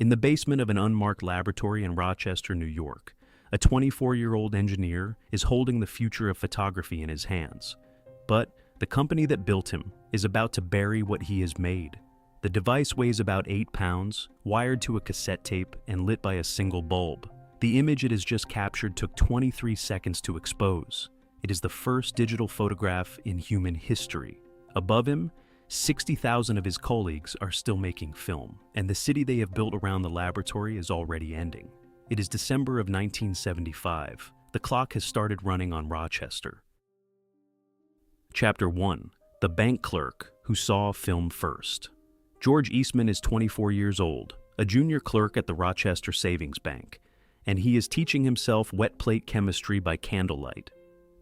In the basement of an unmarked laboratory in Rochester, New York, a 24-year-old engineer is holding the future of photography in his hands. But the company that built him is about to bury what he has made. The device weighs about 8 pounds, wired to a cassette tape, and lit by a single bulb. The image it has just captured took 23 seconds to expose. It is the first digital photograph in human history. Above him, 60,000 of his colleagues are still making film, and the city they have built around the laboratory is already ending. It is December of 1975. The clock has started running on Rochester. Chapter 1. The Bank Clerk Who Saw Film First. George Eastman is 24 years old, a junior clerk at the Rochester Savings Bank, and he is teaching himself wet plate chemistry by candlelight.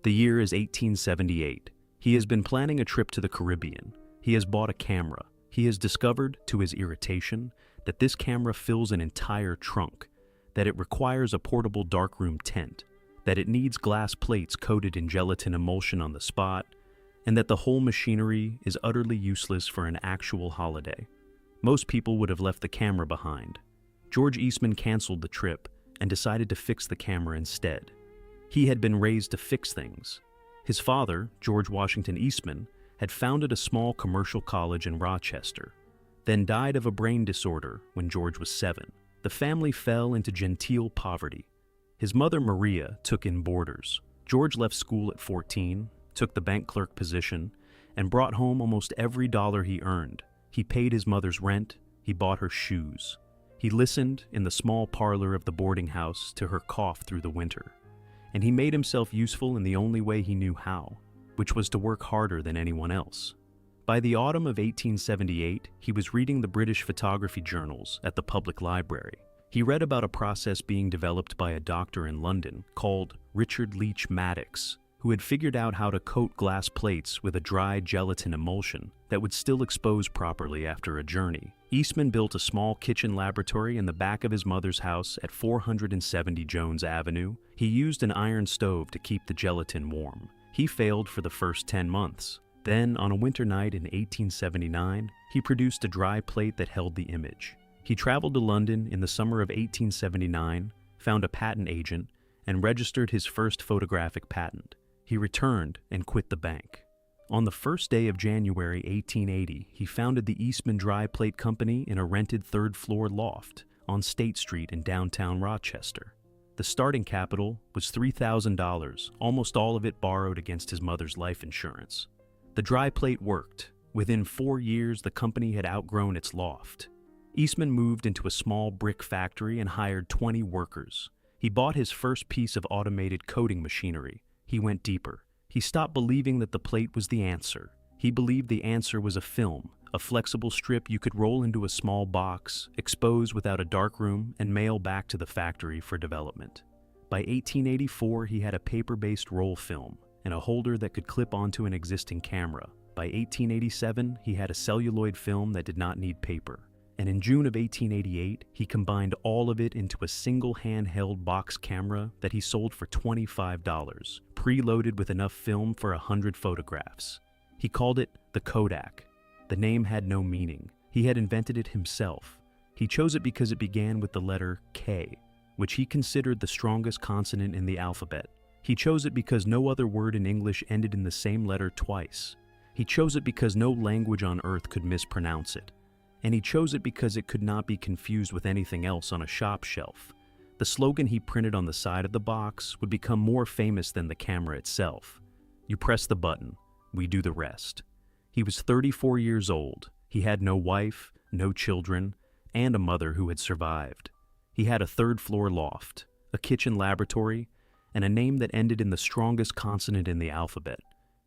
The year is 1878. He has been planning a trip to the Caribbean. He has bought a camera. He has discovered, to his irritation, that this camera fills an entire trunk, that it requires a portable darkroom tent, that it needs glass plates coated in gelatin emulsion on the spot, and that the whole machinery is utterly useless for an actual holiday. Most people would have left the camera behind. George Eastman canceled the trip and decided to fix the camera instead. He had been raised to fix things. His father, George Washington Eastman, had founded a small commercial college in Rochester, then died of a brain disorder when George was 7. The family fell into genteel poverty. His mother, Maria, took in boarders. George left school at 14, took the bank clerk position, and brought home almost every dollar he earned. He paid his mother's rent, he bought her shoes. He listened in the small parlor of the boarding house to her cough through the winter. And he made himself useful in the only way he knew how, which was to work harder than anyone else. By the autumn of 1878, he was reading the British photography journals at the public library. He read about a process being developed by a doctor in London called Richard Leach Maddox, who had figured out how to coat glass plates with a dry gelatin emulsion that would still expose properly after a journey. Eastman built a small kitchen laboratory in the back of his mother's house at 470 Jones Avenue. He used an iron stove to keep the gelatin warm. He failed for the first 10 months. Then, on a winter night in 1879, he produced a dry plate that held the image. He traveled to London in the summer of 1879, found a patent agent, and registered his first photographic patent. He returned and quit the bank. On the first day of January 1880, he founded the Eastman Dry Plate Company in a rented third-floor loft on State Street in downtown Rochester. The starting capital was $3,000, almost all of it borrowed against his mother's life insurance. The dry plate worked. Within 4 years, the company had outgrown its loft. Eastman moved into a small brick factory and hired 20 workers. He bought his first piece of automated coating machinery. He went deeper. He stopped believing that the plate was the answer. He believed the answer was a film, a flexible strip you could roll into a small box, expose without a darkroom, and mail back to the factory for development. By 1884, he had a paper-based roll film and a holder that could clip onto an existing camera. By 1887, he had a celluloid film that did not need paper. And in June of 1888, he combined all of it into a single handheld box camera that he sold for $25, preloaded with enough film for 100 photographs. He called it the Kodak. The name had no meaning. He had invented it himself. He chose it because it began with the letter K, which he considered the strongest consonant in the alphabet. He chose it because no other word in English ended in the same letter twice. He chose it because no language on earth could mispronounce it. And he chose it because it could not be confused with anything else on a shop shelf. The slogan he printed on the side of the box would become more famous than the camera itself. You press the button, we do the rest. He was 34 years old. He had no wife, no children, and a mother who had survived. He had a third-floor loft, a kitchen laboratory, and a name that ended in the strongest consonant in the alphabet.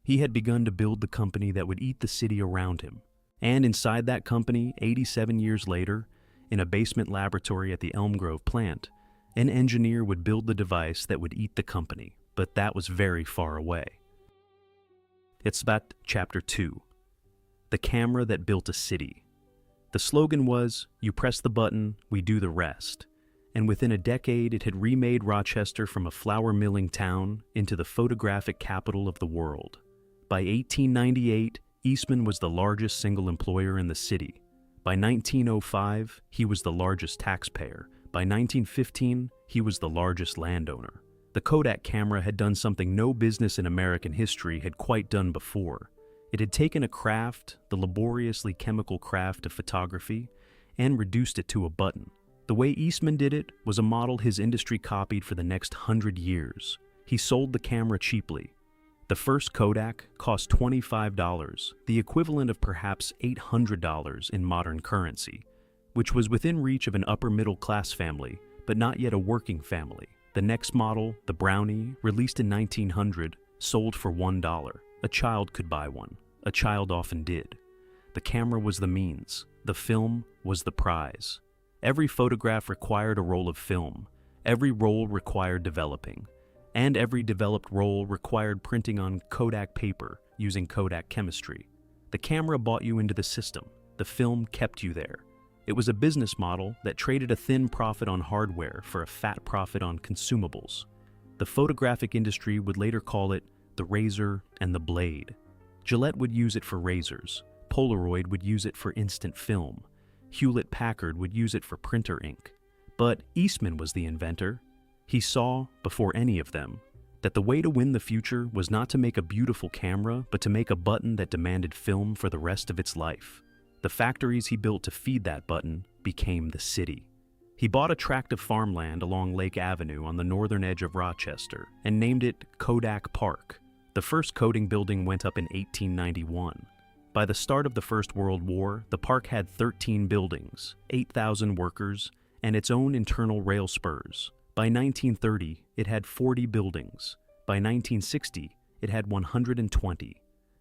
He had begun to build the company that would eat the city around him. And inside that company, 87 years later, in a basement laboratory at the Elm Grove plant, an engineer would build the device that would eat the company, but that was very far away. It's about Chapter 2. The Camera That Built a City. The slogan was, you press the button, we do the rest. And within a decade, it had remade Rochester from a flour milling town into the photographic capital of the world. By 1898, Eastman was the largest single employer in the city. By 1905, he was the largest taxpayer. By 1915, he was the largest landowner. The Kodak camera had done something no business in American history had quite done before. It had taken a craft, the laboriously chemical craft of photography, and reduced it to a button. The way Eastman did it was a model his industry copied for the next 100 years. He sold the camera cheaply. The first Kodak cost $25, the equivalent of perhaps $800 in modern currency, which was within reach of an upper-middle-class family, but not yet a working family. The next model, the Brownie, released in 1900, sold for $1. A child could buy one. A child often did. The camera was the means. The film was the prize. Every photograph required a roll of film. Every roll required developing. And every developed roll required printing on Kodak paper using Kodak chemistry. The camera bought you into the system. The film kept you there. It was a business model that traded a thin profit on hardware for a fat profit on consumables. The photographic industry would later call it the razor and the blade. Gillette would use it for razors. Polaroid would use it for instant film. Hewlett-Packard would use it for printer ink. But Eastman was the inventor. He saw, before any of them, that the way to win the future was not to make a beautiful camera, but to make a button that demanded film for the rest of its life. The factories he built to feed that button became the city. He bought a tract of farmland along Lake Avenue on the northern edge of Rochester and named it Kodak Park. The first coating building went up in 1891. By the start of the First World War, the park had 13 buildings, 8,000 workers, and its own internal rail spurs. By 1930, it had 40 buildings. By 1960, it had 120.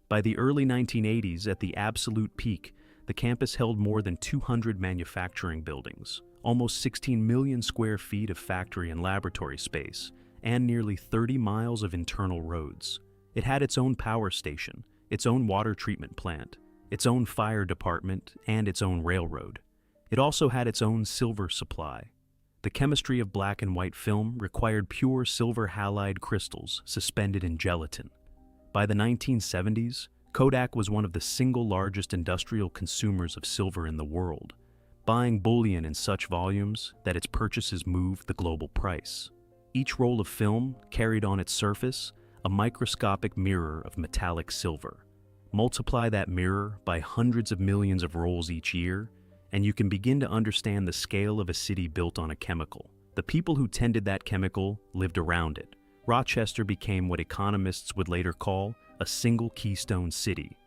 By the early 1980s, at the absolute peak, the campus held more than 200 manufacturing buildings, almost 16 million square feet of factory and laboratory space, and nearly 30 miles of internal roads. It had its own power station, its own water treatment plant, its own fire department, and its own railroad. It also had its own silver supply. The chemistry of black and white film required pure silver halide crystals suspended in gelatin. By the 1970s, Kodak was one of the single largest industrial consumers of silver in the world, buying bullion in such volumes that its purchases moved the global price. Each roll of film carried on its surface a microscopic mirror of metallic silver. Multiply that mirror by hundreds of millions of rolls each year, and you can begin to understand the scale of a city built on a chemical. The people who tended that chemical lived around it. Rochester became what economists would later call a single keystone city.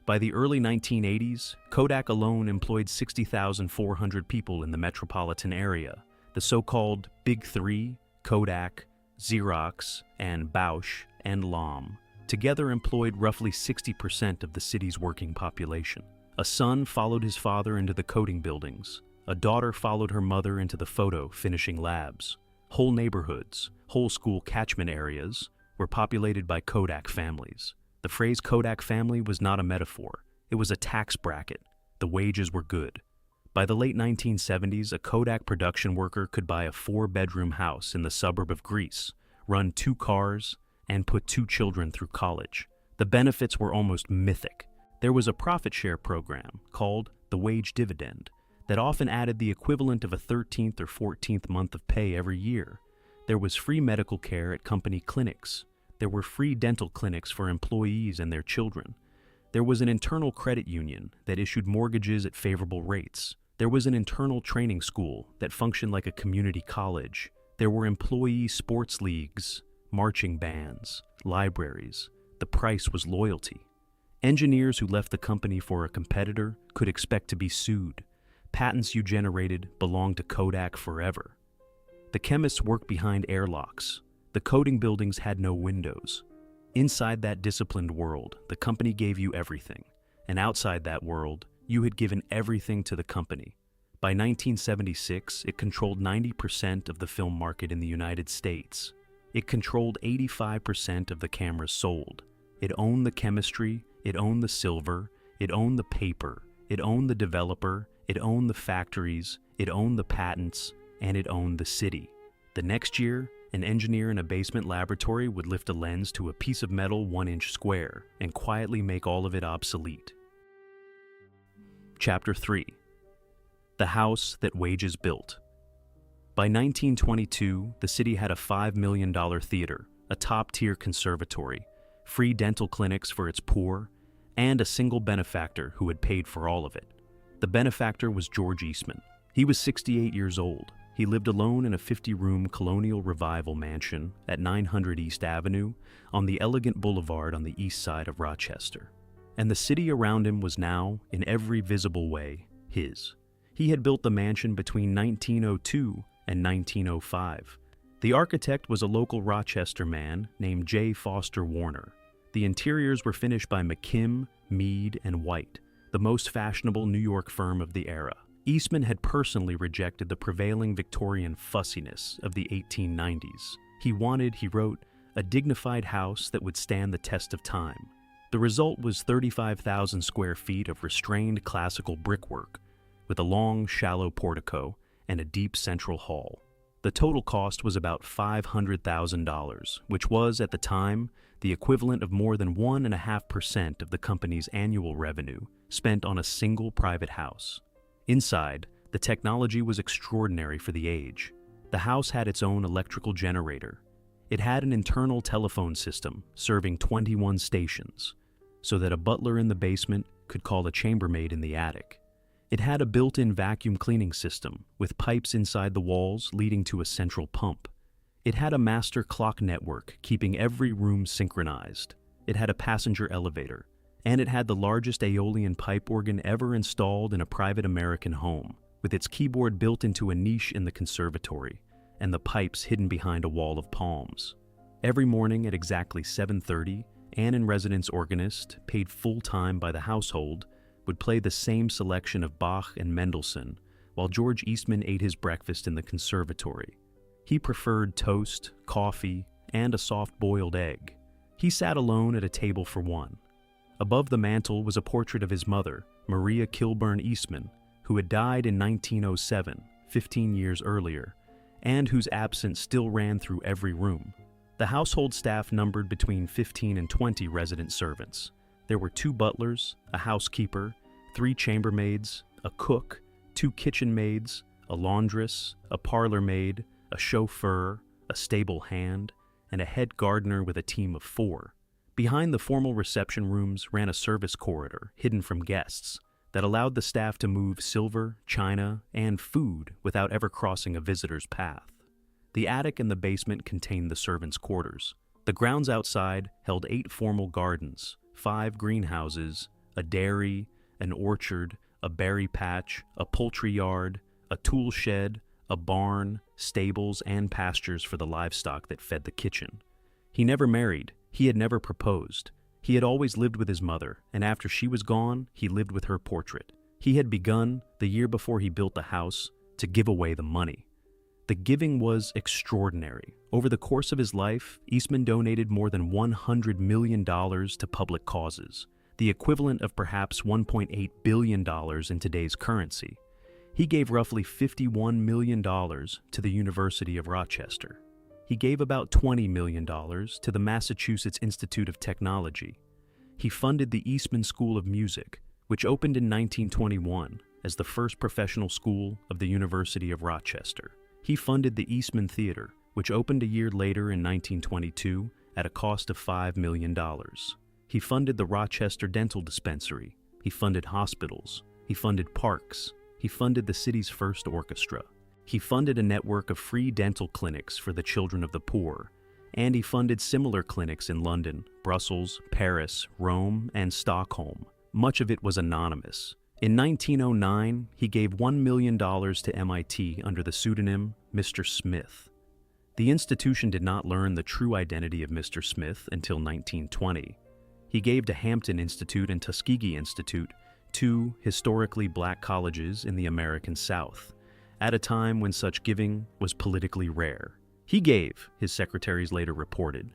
By the early 1980s, Kodak alone employed 60,400 people in the metropolitan area. The so-called Big Three, Kodak, Xerox, and Bausch and Lomb, together employed roughly 60% of the city's working population. A son followed his father into the coating buildings. A daughter followed her mother into the photo finishing labs. Whole neighborhoods, whole school catchment areas were populated by Kodak families. The phrase Kodak family was not a metaphor. It was a tax bracket. The wages were good. By the late 1970s, a Kodak production worker could buy a 4-bedroom house in the suburb of Greece, run 2 cars, and put 2 children through college. The benefits were almost mythic. There was a profit share program called the wage dividend that often added the equivalent of a 13th or 14th month of pay every year. There was free medical care at company clinics. There were free dental clinics for employees and their children. There was an internal credit union that issued mortgages at favorable rates. There was an internal training school that functioned like a community college. There were employee sports leagues, marching bands, libraries. The price was loyalty. Engineers who left the company for a competitor could expect to be sued. Patents you generated belonged to Kodak forever. The chemists worked behind airlocks. The coating buildings had no windows. Inside that disciplined world, the company gave you everything. And outside that world, you had given everything to the company. By 1976, it controlled 90% of the film market in the United States. It controlled 85% of the cameras sold. It owned the chemistry, it owned the silver, it owned the paper, it owned the developer, it owned the factories, it owned the patents, and it owned the city. The next year, an engineer in a basement laboratory would lift a lens to a piece of metal 1-inch square and quietly make all of it obsolete. Chapter 3. the house that wages built. By 1922, the city had a $5 million theater, a top-tier conservatory, free dental clinics for its poor, and a single benefactor who had paid for all of it. The benefactor was George Eastman. He was 68 years old. He lived alone in a 50-room colonial revival mansion at 900 East Avenue on the elegant boulevard on the east side of Rochester. And the city around him was now, in every visible way, his. He had built the mansion between 1902 and 1905. The architect was a local Rochester man named J. Foster Warner. The interiors were finished by McKim, Mead, and White, the most fashionable New York firm of the era. Eastman had personally rejected the prevailing Victorian fussiness of the 1890s. He wanted, he wrote, a dignified house that would stand the test of time. The result was 35,000 square feet of restrained classical brickwork, with a long, shallow portico and a deep central hall. The total cost was about $500,000, which was, at the time, the equivalent of more than 1.5% of the company's annual revenue spent on a single private house. Inside, the technology was extraordinary for the age. The house had its own electrical generator. It had an internal telephone system serving 21 stations, so that a butler in the basement could call a chambermaid in the attic. It had a built-in vacuum cleaning system with pipes inside the walls leading to a central pump. It had a master clock network keeping every room synchronized. It had a passenger elevator, and it had the largest aeolian pipe organ ever installed in a private American home, with its keyboard built into a niche in the conservatory and the pipes hidden behind a wall of palms. Every morning at exactly 7:30, an in-residence organist, paid full-time by the household, would play the same selection of Bach and Mendelssohn while George Eastman ate his breakfast in the conservatory. He preferred toast, coffee, and a soft-boiled egg. He sat alone at a table for one. Above the mantel was a portrait of his mother, Maria Kilburn Eastman, who had died in 1907, 15 years earlier, and whose absence still ran through every room. The household staff numbered between 15 and 20 resident servants. There were 2 butlers, a housekeeper, 3 chambermaids, a cook, 2 kitchen maids, a laundress, a parlor maid, a chauffeur, a stable hand, and a head gardener with a team of 4. Behind the formal reception rooms ran a service corridor hidden from guests that allowed the staff to move silver, china, and food without ever crossing a visitor's path. The attic and the basement contained the servants' quarters. The grounds outside held 8 formal gardens, 5 greenhouses, a dairy, an orchard, a berry patch, a poultry yard, a tool shed, a barn, stables, and pastures for the livestock that fed the kitchen. He never married. He had never proposed. He had always lived with his mother, and after she was gone, he lived with her portrait. He had begun, the year before he built the house, to give away the money. The giving was extraordinary. Over the course of his life, Eastman donated more than $100 million to public causes, the equivalent of perhaps $1.8 billion in today's currency. He gave roughly $51 million to the University of Rochester. He gave about $20 million to the Massachusetts Institute of Technology. He funded the Eastman School of Music, which opened in 1921 as the first professional school of the University of Rochester. He funded the Eastman Theatre, which opened a year later in 1922 at a cost of $5 million. He funded the Rochester Dental Dispensary. He funded hospitals. He funded parks. He funded the city's first orchestra. He funded a network of free dental clinics for the children of the poor, and he funded similar clinics in London, Brussels, Paris, Rome, and Stockholm. Much of it was anonymous. In 1909, he gave $1 million to MIT under the pseudonym Mr. Smith. The institution did not learn the true identity of Mr. Smith until 1920. He gave to Hampton Institute and Tuskegee Institute, 2 historically black colleges in the American South, at a time when such giving was politically rare. He gave, his secretaries later reported,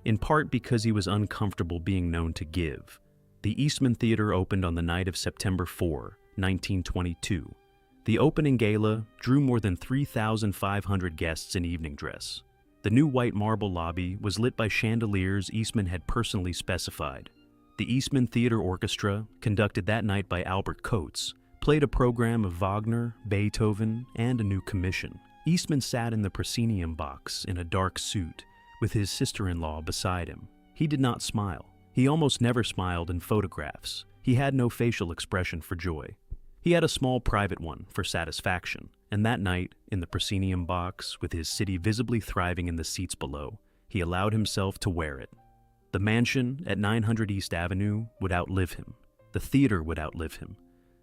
in part because he was uncomfortable being known to give. The Eastman Theatre opened on the night of September 4, 1922. The opening gala drew more than 3,500 guests in evening dress. The new white marble lobby was lit by chandeliers Eastman had personally specified. The Eastman Theatre Orchestra, conducted that night by Albert Coates, played a program of Wagner, Beethoven, and a new commission. Eastman sat in the proscenium box in a dark suit, with his sister-in-law beside him. He did not smile. He almost never smiled in photographs. He had no facial expression for joy. He had a small private one for satisfaction, and that night, in the proscenium box, with his city visibly thriving in the seats below, he allowed himself to wear it. The mansion at 900 East Avenue would outlive him. The theater would outlive him.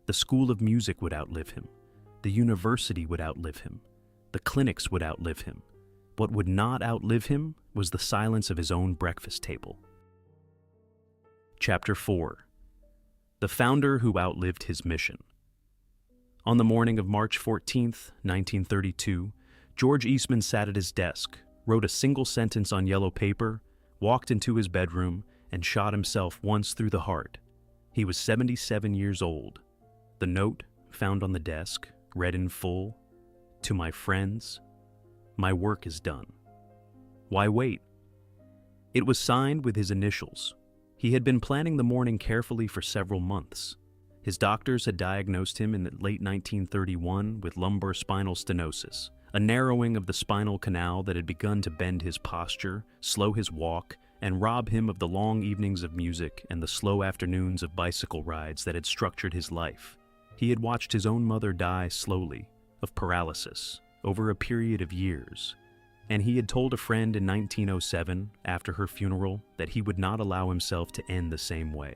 The School of Music would outlive him. The university would outlive him. The clinics would outlive him. What would not outlive him was the silence of his own breakfast table. Chapter 4. The Founder Who Outlived His Mission. On the morning of March 14, 1932, George Eastman sat at his desk, wrote a single sentence on yellow paper, walked into his bedroom, and shot himself once through the heart. He was 77 years old. The note, found on the desk, read in full, "To my friends, my work is done. Why wait?" It was signed with his initials. He had been planning the morning carefully for several months. His doctors had diagnosed him in late 1931 with lumbar spinal stenosis, a narrowing of the spinal canal that had begun to bend his posture, slow his walk, and rob him of the long evenings of music and the slow afternoons of bicycle rides that had structured his life. He had watched his own mother die slowly, of paralysis, over a period of years, and he had told a friend in 1907, after her funeral, that he would not allow himself to end the same way.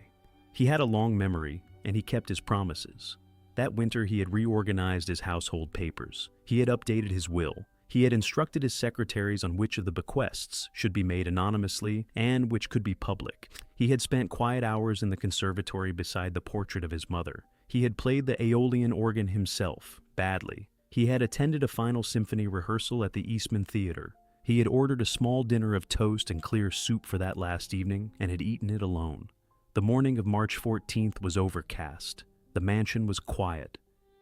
He had a long memory, and he kept his promises. That winter he had reorganized his household papers. He had updated his will. He had instructed his secretaries on which of the bequests should be made anonymously and which could be public. He had spent quiet hours in the conservatory beside the portrait of his mother. He had played the Aeolian organ himself, badly. He had attended a final symphony rehearsal at the Eastman Theatre. He had ordered a small dinner of toast and clear soup for that last evening and had eaten it alone. The morning of March 14th was overcast. The mansion was quiet.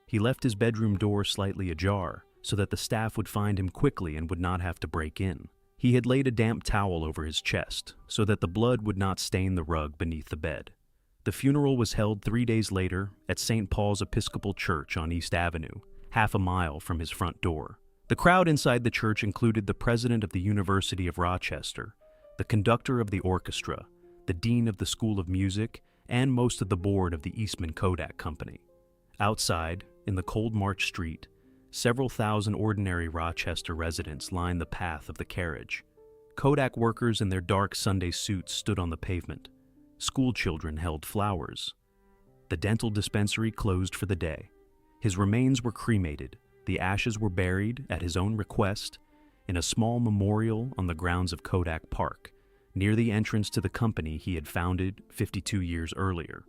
He left his bedroom door slightly ajar so that the staff would find him quickly and would not have to break in. He had laid a damp towel over his chest so that the blood would not stain the rug beneath the bed. The funeral was held 3 days later at St. Paul's Episcopal Church on East Avenue, half a mile from his front door. The crowd inside the church included the president of the University of Rochester, the conductor of the orchestra, the dean of the School of Music, and most of the board of the Eastman Kodak Company. Outside, in the cold March street, several thousand ordinary Rochester residents lined the path of the carriage. Kodak workers in their dark Sunday suits stood on the pavement. School children held flowers. The dental dispensary closed for the day. His remains were cremated. The ashes were buried, at his own request, in a small memorial on the grounds of Kodak Park, near the entrance to the company he had founded 52 years earlier.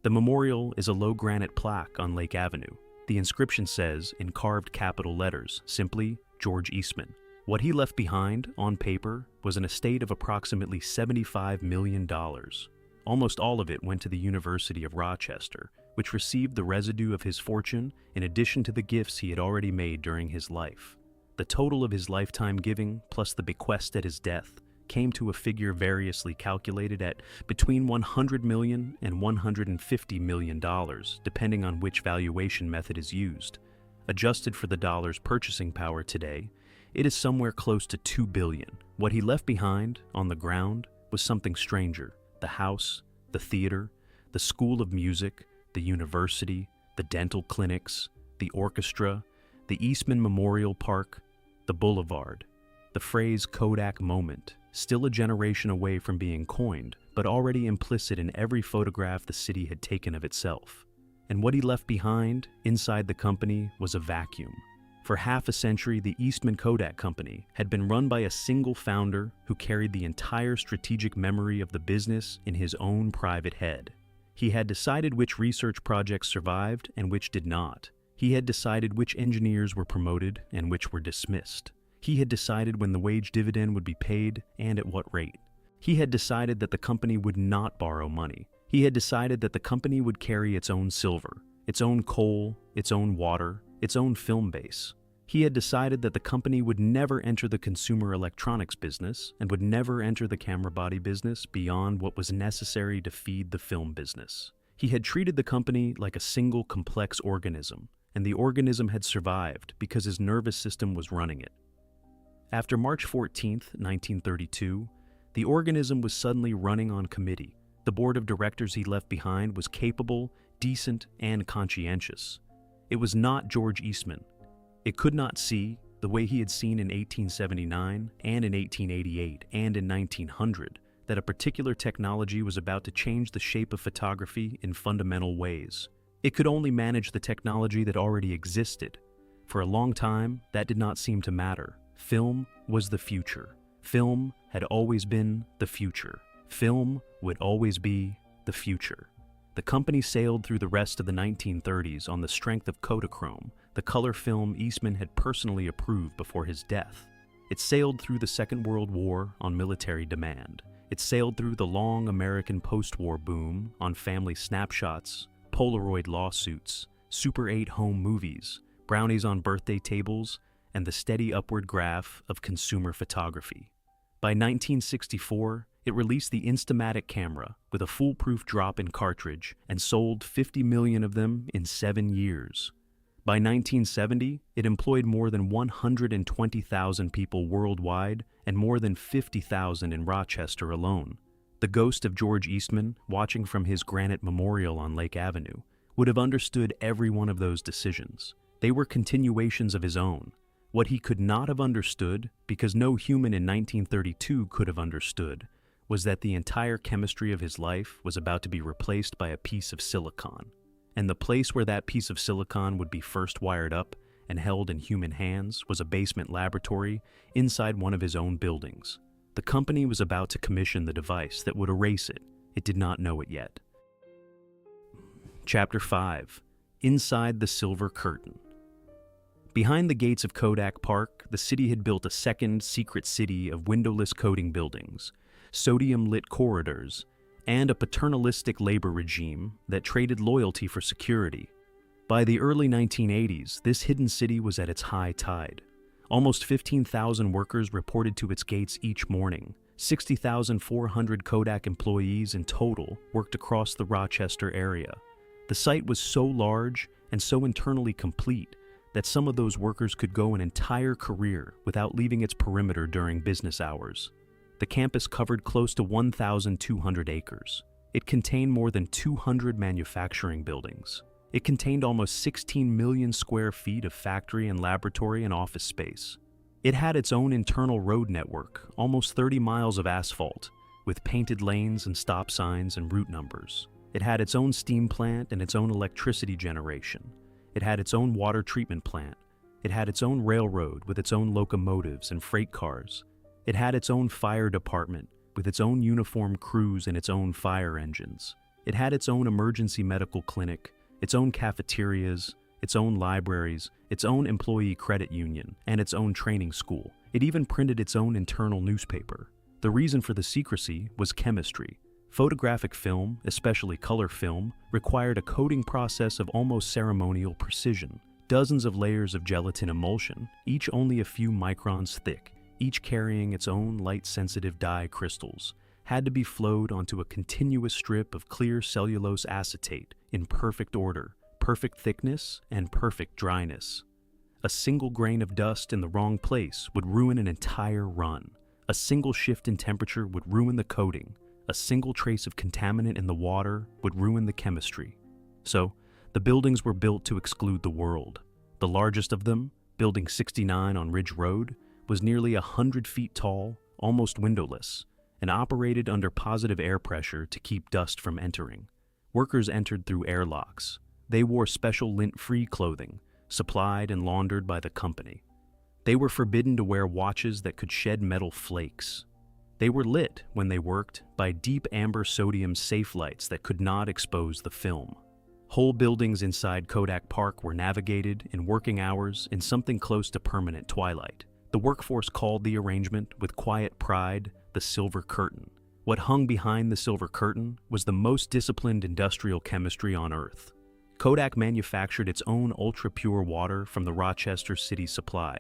The memorial is a low granite plaque on Lake Avenue. The inscription says, in carved capital letters, simply, George Eastman. What he left behind, on paper, was an estate of approximately $75 million. Almost all of it went to the University of Rochester, which received the residue of his fortune in addition to the gifts he had already made during his life. The total of his lifetime giving, plus the bequest at his death, came to a figure variously calculated at between $100 million and $150 million, depending on which valuation method is used. Adjusted for the dollar's purchasing power today, it is somewhere close to $2 billion. What he left behind, on the ground, was something stranger. The house, the theater, the School of Music, the university, the dental clinics, the orchestra, the Eastman Memorial Park, the boulevard. The phrase Kodak moment, still a generation away from being coined, but already implicit in every photograph the city had taken of itself. And what he left behind, inside the company, was a vacuum. For half a century, the Eastman Kodak Company had been run by a single founder who carried the entire strategic memory of the business in his own private head. He had decided which research projects survived and which did not. He had decided which engineers were promoted and which were dismissed. He had decided when the wage dividend would be paid and at what rate. He had decided that the company would not borrow money. He had decided that the company would carry its own silver, its own coal, its own water, its own film base. He had decided that the company would never enter the consumer electronics business and would never enter the camera body business beyond what was necessary to feed the film business. He had treated the company like a single complex organism, and the organism had survived because his nervous system was running it. After March 14, 1932, the organism was suddenly running on committee. The board of directors he left behind was capable, decent, and conscientious. It was not George Eastman. It could not see, the way he had seen in 1879 and in 1888 and in 1900, that a particular technology was about to change the shape of photography in fundamental ways. It could only manage the technology that already existed. For a long time, that did not seem to matter. Film was the future. Film had always been the future. Film would always be the future. The company sailed through the rest of the 1930s on the strength of Kodachrome, the color film Eastman had personally approved before his death. It sailed through the Second World War on military demand. It sailed through the long American post-war boom on family snapshots, Polaroid lawsuits, Super 8 home movies, brownies on birthday tables, and the steady upward graph of consumer photography. By 1964, it released the Instamatic camera with a foolproof drop-in cartridge and sold 50 million of them in 7 years. By 1970, it employed more than 120,000 people worldwide and more than 50,000 in Rochester alone. The ghost of George Eastman, watching from his granite memorial on Lake Avenue, would have understood every one of those decisions. They were continuations of his own. What he could not have understood, because no human in 1932 could have understood, was that the entire chemistry of his life was about to be replaced by a piece of silicon. And the place where that piece of silicon would be first wired up and held in human hands was a basement laboratory inside one of his own buildings. The company was about to commission the device that would erase it. It did not know it yet. Chapter 5. Inside the Silver Curtain. Behind the gates of Kodak Park, the city had built a second secret city of windowless coating buildings, sodium-lit corridors, and a paternalistic labor regime that traded loyalty for security. By the early 1980s, this hidden city was at its high tide. Almost 15,000 workers reported to its gates each morning. 60,400 Kodak employees in total worked across the Rochester area. The site was so large and so internally complete that some of those workers could go an entire career without leaving its perimeter during business hours. The campus covered close to 1,200 acres. It contained more than 200 manufacturing buildings. It contained almost 16 million square feet of factory and laboratory and office space. It had its own internal road network, almost 30 miles of asphalt, with painted lanes and stop signs and route numbers. It had its own steam plant and its own electricity generation. It had its own water treatment plant. It had its own railroad with its own locomotives and freight cars. It had its own fire department with its own uniformed crews and its own fire engines. It had its own emergency medical clinic, its own cafeterias, its own libraries, its own employee credit union, and its own training school. It even printed its own internal newspaper. The reason for the secrecy was chemistry. Photographic film, especially color film, required a coating process of almost ceremonial precision. Dozens of layers of gelatin emulsion, each only a few microns thick, each carrying its own light-sensitive dye crystals, had to be flowed onto a continuous strip of clear cellulose acetate in perfect order, perfect thickness, and perfect dryness. A single grain of dust in the wrong place would ruin an entire run. A single shift in temperature would ruin the coating. A single trace of contaminant in the water would ruin the chemistry. So, the buildings were built to exclude the world. The largest of them, Building 69 on Ridge Road, was nearly 100 feet tall, almost windowless, and operated under positive air pressure to keep dust from entering. Workers entered through airlocks. They wore special lint-free clothing, supplied and laundered by the company. They were forbidden to wear watches that could shed metal flakes. They were lit, when they worked, by deep amber sodium safe lights that could not expose the film. Whole buildings inside Kodak Park were navigated, in working hours, in something close to permanent twilight. The workforce called the arrangement, with quiet pride, the Silver Curtain. What hung behind the Silver Curtain was the most disciplined industrial chemistry on Earth. Kodak manufactured its own ultra-pure water from the Rochester city supply,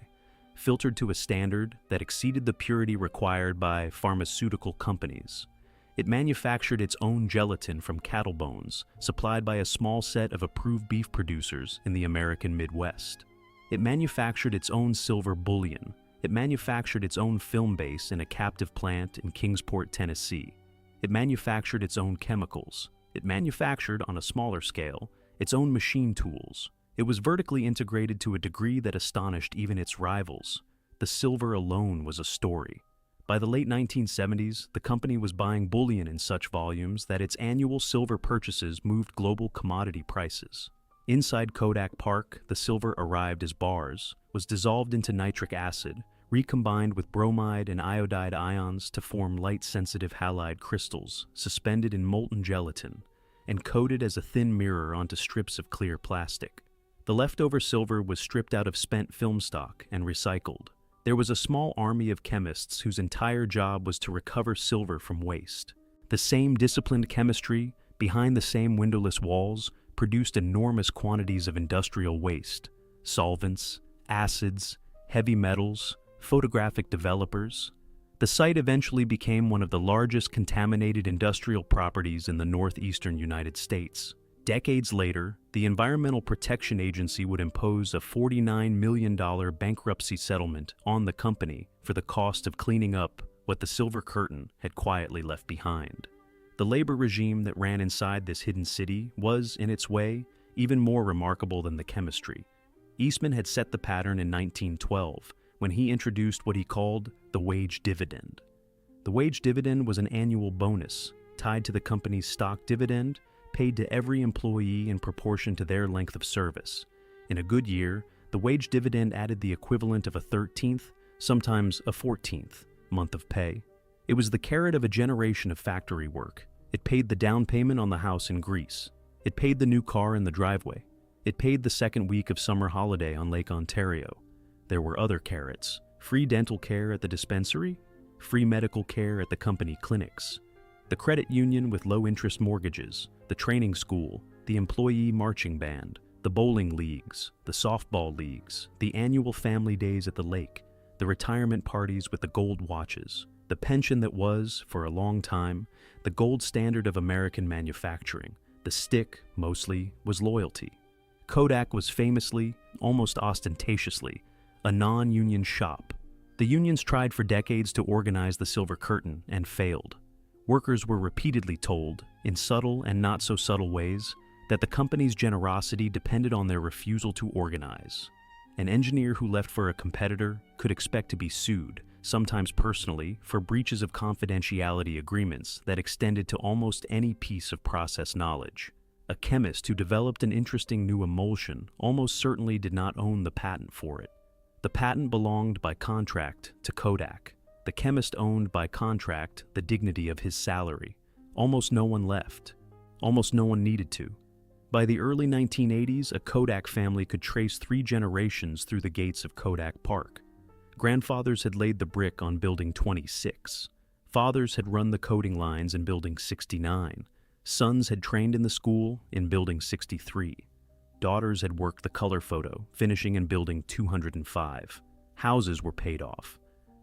filtered to a standard that exceeded the purity required by pharmaceutical companies. It manufactured its own gelatin from cattle bones, supplied by a small set of approved beef producers in the American Midwest. It manufactured its own silver bullion. It manufactured its own film base in a captive plant in Kingsport, Tennessee. It manufactured its own chemicals. It manufactured, on a smaller scale, its own machine tools. It was vertically integrated to a degree that astonished even its rivals. The silver alone was a story. By the late 1970s, the company was buying bullion in such volumes that its annual silver purchases moved global commodity prices. Inside Kodak Park, the silver arrived as bars, was dissolved into nitric acid, recombined with bromide and iodide ions to form light-sensitive halide crystals suspended in molten gelatin, and coated as a thin mirror onto strips of clear plastic. The leftover silver was stripped out of spent film stock and recycled. There was a small army of chemists whose entire job was to recover silver from waste. The same disciplined chemistry, behind the same windowless walls, produced enormous quantities of industrial waste, solvents, acids, heavy metals, photographic developers. The site eventually became one of the largest contaminated industrial properties in the northeastern United States. Decades later, the Environmental Protection Agency would impose a $49 million bankruptcy settlement on the company for the cost of cleaning up what the Silver Curtain had quietly left behind. The labor regime that ran inside this hidden city was, in its way, even more remarkable than the chemistry. Eastman had set the pattern in 1912 when he introduced what he called the wage dividend. The wage dividend was an annual bonus tied to the company's stock dividend, paid to every employee in proportion to their length of service. In a good year, the wage dividend added the equivalent of a 13th, sometimes a 14th, month of pay. It was the carrot of a generation of factory work. It paid the down payment on the house in Greece. It paid the new car in the driveway. It paid the second week of summer holiday on Lake Ontario. There were other carrots: free dental care at the dispensary, free medical care at the company clinics, the credit union with low-interest mortgages, the training school, the employee marching band, the bowling leagues, the softball leagues, the annual family days at the lake, the retirement parties with the gold watches, the pension that was, for a long time, the gold standard of American manufacturing. The stick, mostly, was loyalty. Kodak was famously, almost ostentatiously, a non-union shop. The unions tried for decades to organize the Silver Curtain and failed. Workers were repeatedly told, in subtle and not so subtle ways, that the company's generosity depended on their refusal to organize. An engineer who left for a competitor could expect to be sued, sometimes personally, for breaches of confidentiality agreements that extended to almost any piece of process knowledge. A chemist who developed an interesting new emulsion almost certainly did not own the patent for it. The patent belonged by contract to Kodak. The chemist owned by contract the dignity of his salary. Almost no one left. Almost no one needed to. By the early 1980s, a Kodak family could trace 3 generations through the gates of Kodak Park. Grandfathers had laid the brick on Building 26. Fathers had run the coating lines in Building 69. Sons had trained in the school in Building 63. Daughters had worked the color photo, finishing in Building 205. Houses were paid off.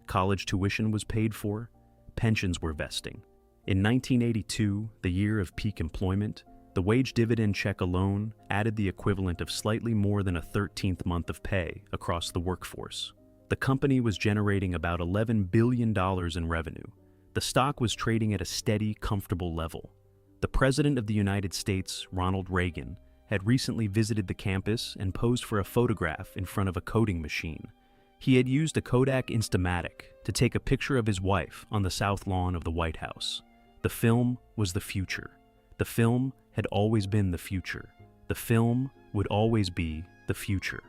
College tuition was paid for. Pensions were vesting. In 1982, the year of peak employment, the wage dividend check alone added the equivalent of slightly more than a 13th month of pay across the workforce. The company was generating about $11 billion in revenue. The stock was trading at a steady, comfortable level. The President of the United States, Ronald Reagan, had recently visited the campus and posed for a photograph in front of a coating machine. He had used a Kodak Instamatic to take a picture of his wife on the south lawn of the White House. The film was the future. The film had always been the future. The film would always be the future.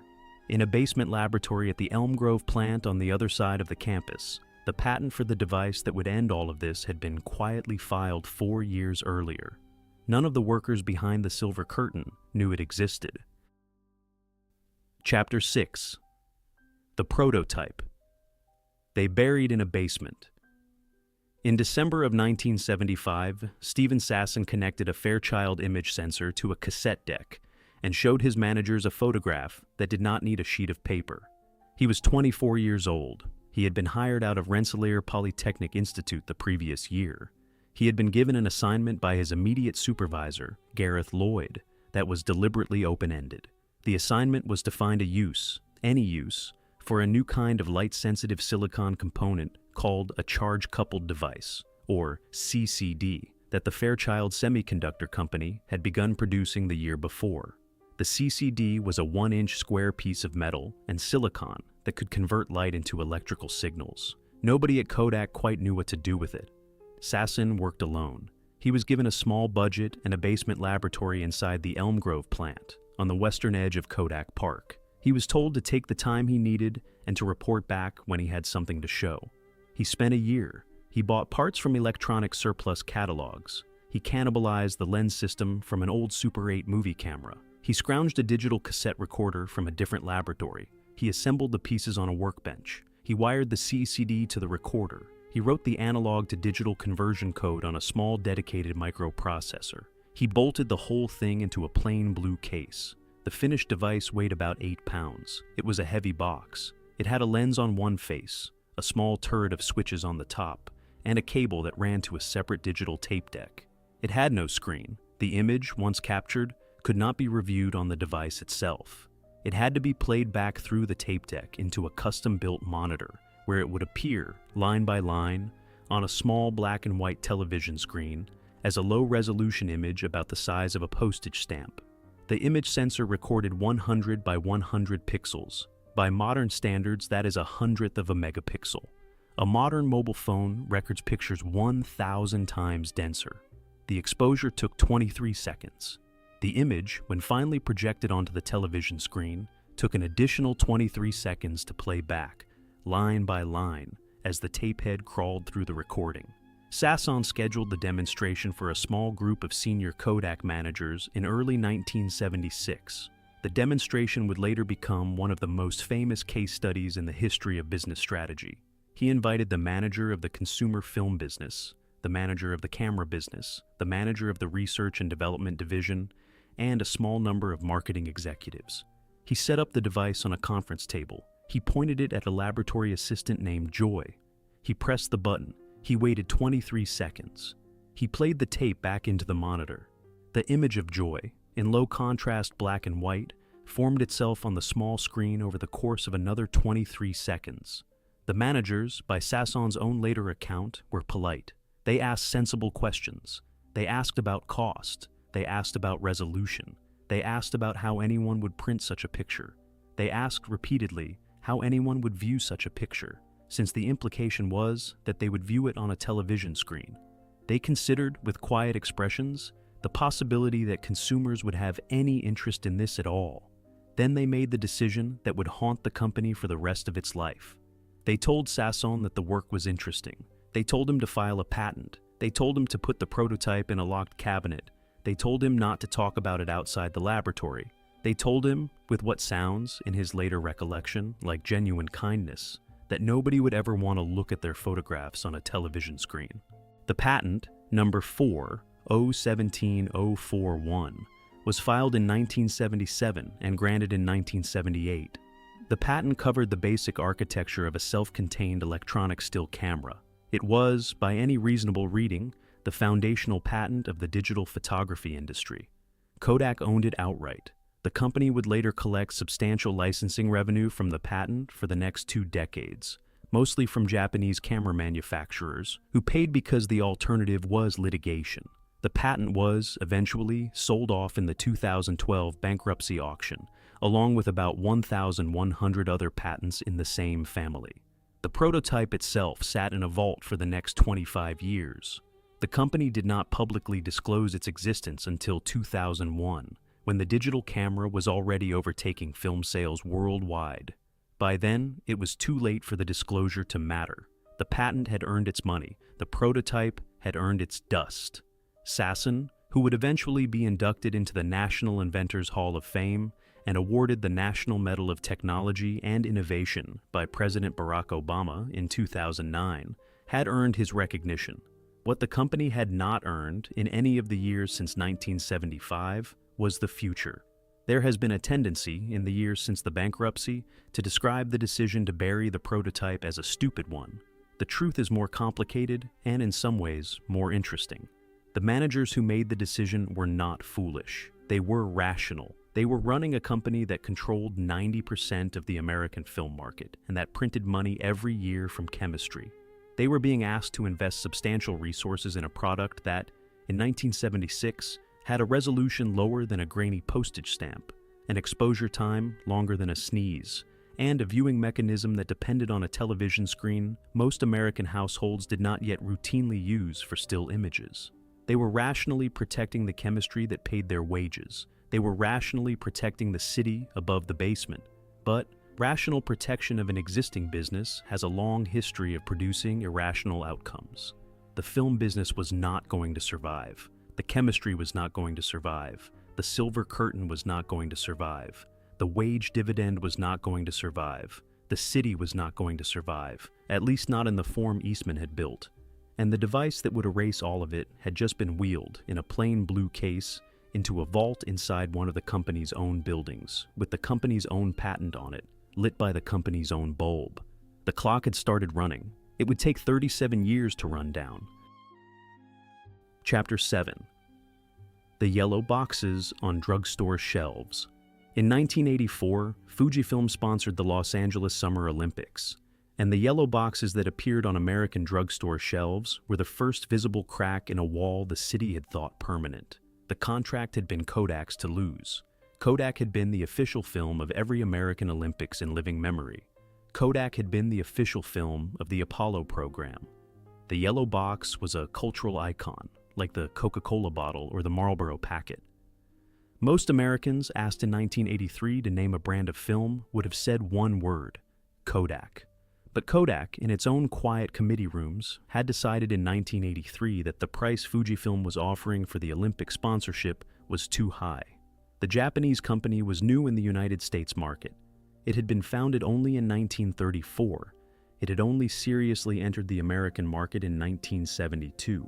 In a basement laboratory at the Elm Grove plant on the other side of the campus, the patent for the device that would end all of this had been quietly filed 4 years earlier. None of the workers behind the Silver Curtain knew it existed. Chapter 6. The Prototype. They buried in a basement. In December of 1975, Stephen Sasson connected a Fairchild image sensor to a cassette deck and showed his managers a photograph that did not need a sheet of paper. He was 24 years old. He had been hired out of Rensselaer Polytechnic Institute the previous year. He had been given an assignment by his immediate supervisor, Gareth Lloyd, that was deliberately open-ended. The assignment was to find a use, any use, for a new kind of light-sensitive silicon component called a charge-coupled device, or CCD, that the Fairchild Semiconductor Company had begun producing the year before. The CCD was a 1-inch square piece of metal and silicon that could convert light into electrical signals. Nobody at Kodak quite knew what to do with it. Sasson worked alone. He was given a small budget and a basement laboratory inside the Elm Grove plant, on the western edge of Kodak Park. He was told to take the time he needed and to report back when he had something to show. He spent a year. He bought parts from electronic surplus catalogs. He cannibalized the lens system from an old Super 8 movie camera. He scrounged a digital cassette recorder from a different laboratory. He assembled the pieces on a workbench. He wired the CCD to the recorder. He wrote the analog to digital conversion code on a small dedicated microprocessor. He bolted the whole thing into a plain blue case. The finished device weighed about 8 pounds. It was a heavy box. It had a lens on one face, a small turret of switches on the top, and a cable that ran to a separate digital tape deck. It had no screen. The image, once captured, could not be reviewed on the device itself. It had to be played back through the tape deck into a custom-built monitor, where it would appear, line by line, on a small black and white television screen, as a low-resolution image about the size of a postage stamp. The image sensor recorded 100 by 100 pixels. By modern standards, that is 1/100th of a megapixel. A modern mobile phone records pictures 1,000 times denser. The exposure took 23 seconds. The image, when finally projected onto the television screen, took an additional 23 seconds to play back, line by line, as the tape head crawled through the recording. Sasson scheduled the demonstration for a small group of senior Kodak managers in early 1976. The demonstration would later become one of the most famous case studies in the history of business strategy. He invited the manager of the consumer film business, the manager of the camera business, the manager of the research and development division, and a small number of marketing executives. He set up the device on a conference table. He pointed it at a laboratory assistant named Joy. He pressed the button. He waited 23 seconds. He played the tape back into the monitor. The image of Joy, in low contrast black and white, formed itself on the small screen over the course of another 23 seconds. The managers, by Sasson's own later account, were polite. They asked sensible questions. They asked about cost. They asked about resolution. They asked about how anyone would print such a picture. They asked repeatedly how anyone would view such a picture, since the implication was that they would view it on a television screen. They considered, with quiet expressions, the possibility that consumers would have any interest in this at all. Then they made the decision that would haunt the company for the rest of its life. They told Sasson that the work was interesting. They told him to file a patent. They told him to put the prototype in a locked cabinet. They told him not to talk about it outside the laboratory. They told him, with what sounds, in his later recollection, like genuine kindness, that nobody would ever want to look at their photographs on a television screen. The patent, number 4017041, was filed in 1977 and granted in 1978. The patent covered the basic architecture of a self-contained electronic still camera. It was, by any reasonable reading, the foundational patent of the digital photography industry. Kodak owned it outright. The company would later collect substantial licensing revenue from the patent for the next 2 decades, mostly from Japanese camera manufacturers, who paid because the alternative was litigation. The patent was, eventually, sold off in the 2012 bankruptcy auction, along with about 1,100 other patents in the same family. The prototype itself sat in a vault for the next 25 years. The company did not publicly disclose its existence until 2001, when the digital camera was already overtaking film sales worldwide. By then, it was too late for the disclosure to matter. The patent had earned its money. The prototype had earned its dust. Sasson, who would eventually be inducted into the National Inventors Hall of Fame and awarded the National Medal of Technology and Innovation by President Barack Obama in 2009, had earned his recognition. What the company had not earned in any of the years since 1975 was the future. There has been a tendency, in the years since the bankruptcy, to describe the decision to bury the prototype as a stupid one. the truth is more complicated and, in some ways, more interesting. The managers who made the decision were not foolish. They were rational. They were running a company that controlled 90% of the American film market and that printed money every year from chemistry. They were being asked to invest substantial resources in a product that, in 1976, had a resolution lower than a grainy postage stamp, an exposure time longer than a sneeze, and a viewing mechanism that depended on a television screen most American households did not yet routinely use for still images. They were rationally protecting the chemistry that paid their wages. They were rationally protecting the city above the basement. But rational protection of an existing business has a long history of producing irrational outcomes. The film business was not going to survive. The chemistry was not going to survive. The silver curtain was not going to survive. The wage dividend was not going to survive. The city was not going to survive, at least not in the form Eastman had built. And the device that would erase all of it had just been wheeled in a plain blue case into a vault inside one of the company's own buildings, with the company's own patent on it, lit by the company's own bulb. The clock had started running. It would take 37 years to run down. Chapter 7. The Yellow Boxes on Drugstore Shelves. In 1984, Fujifilm sponsored the Los Angeles Summer Olympics, and the yellow boxes that appeared on American drugstore shelves were the first visible crack in a wall the city had thought permanent. The contract had been Kodak's to lose. Kodak had been the official film of every American Olympics in living memory. Kodak had been the official film of the Apollo program. The yellow box was a cultural icon, like the Coca-Cola bottle or the Marlboro packet. Most Americans asked in 1983 to name a brand of film would have said one word: Kodak. But Kodak, in its own quiet committee rooms, had decided in 1983 that the price Fujifilm was offering for the Olympic sponsorship was too high. The Japanese company was new in the United States market. It had been founded only in 1934. It had only seriously entered the American market in 1972.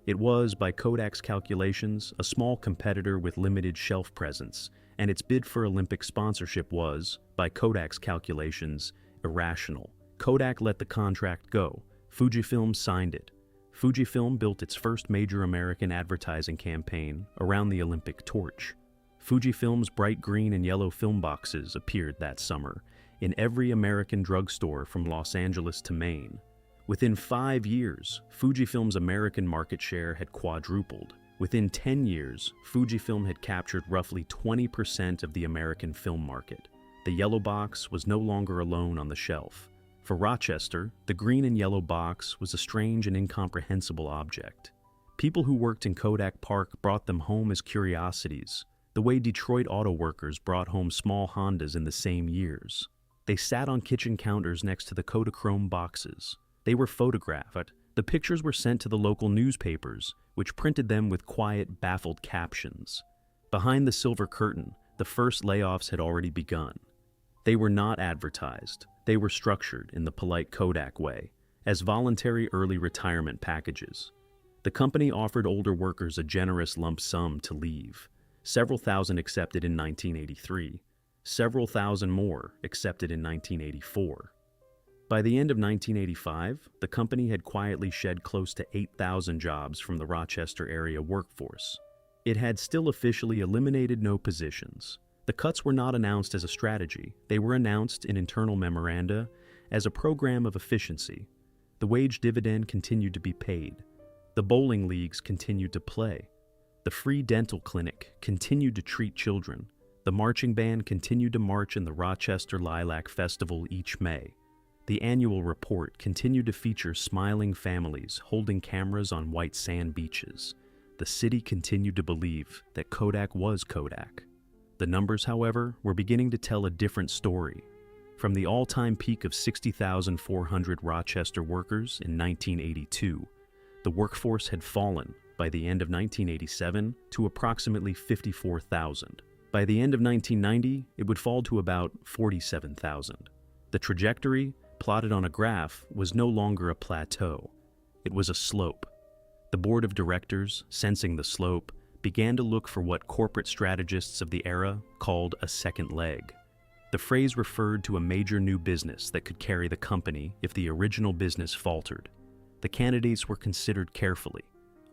It was, by Kodak's calculations, a small competitor with limited shelf presence, and its bid for Olympic sponsorship was, by Kodak's calculations, irrational. Kodak let the contract go. Fujifilm signed it. Fujifilm built its first major American advertising campaign around the Olympic torch. Fujifilm's bright green and yellow film boxes appeared that summer in every American drugstore from Los Angeles to Maine. Within 5 years, Fujifilm's American market share had quadrupled. Within 10 years, Fujifilm had captured roughly 20% of the American film market. The yellow box was no longer alone on the shelf. For Rochester, the green and yellow box was a strange and incomprehensible object. People who worked in Kodak Park brought them home as curiosities, the way Detroit auto workers brought home small Hondas in the same years. They sat on kitchen counters next to the Kodachrome boxes. They were photographed. The pictures were sent to the local newspapers, which printed them with quiet, baffled captions. Behind the silver curtain, the first layoffs had already begun. They were not advertised. They were structured in the polite Kodak way, as voluntary early retirement packages. The company offered older workers a generous lump sum to leave. Several thousand accepted in 1983. Several thousand more accepted in 1984. By the end of 1985, the company had quietly shed close to 8,000 jobs from the Rochester area workforce. It had still officially eliminated no positions. The cuts were not announced as a strategy. They were announced in internal memoranda as a program of efficiency. The wage dividend continued to be paid. The bowling leagues continued to play. The free dental clinic continued to treat children. The marching band continued to march in the Rochester Lilac Festival each May. The annual report continued to feature smiling families holding cameras on white sand beaches. The city continued to believe that Kodak was Kodak. The numbers, however, were beginning to tell a different story. From the all-time peak of 60,400 Rochester workers in 1982, the workforce had fallen by the end of 1987 to approximately 54,000. By the end of 1990, it would fall to about 47,000. The trajectory, plotted on a graph, was no longer a plateau. It was a slope. The board of directors, sensing the slope, began to look for what corporate strategists of the era called a second leg. The phrase referred to a major new business that could carry the company if the original business faltered. The candidates were considered carefully: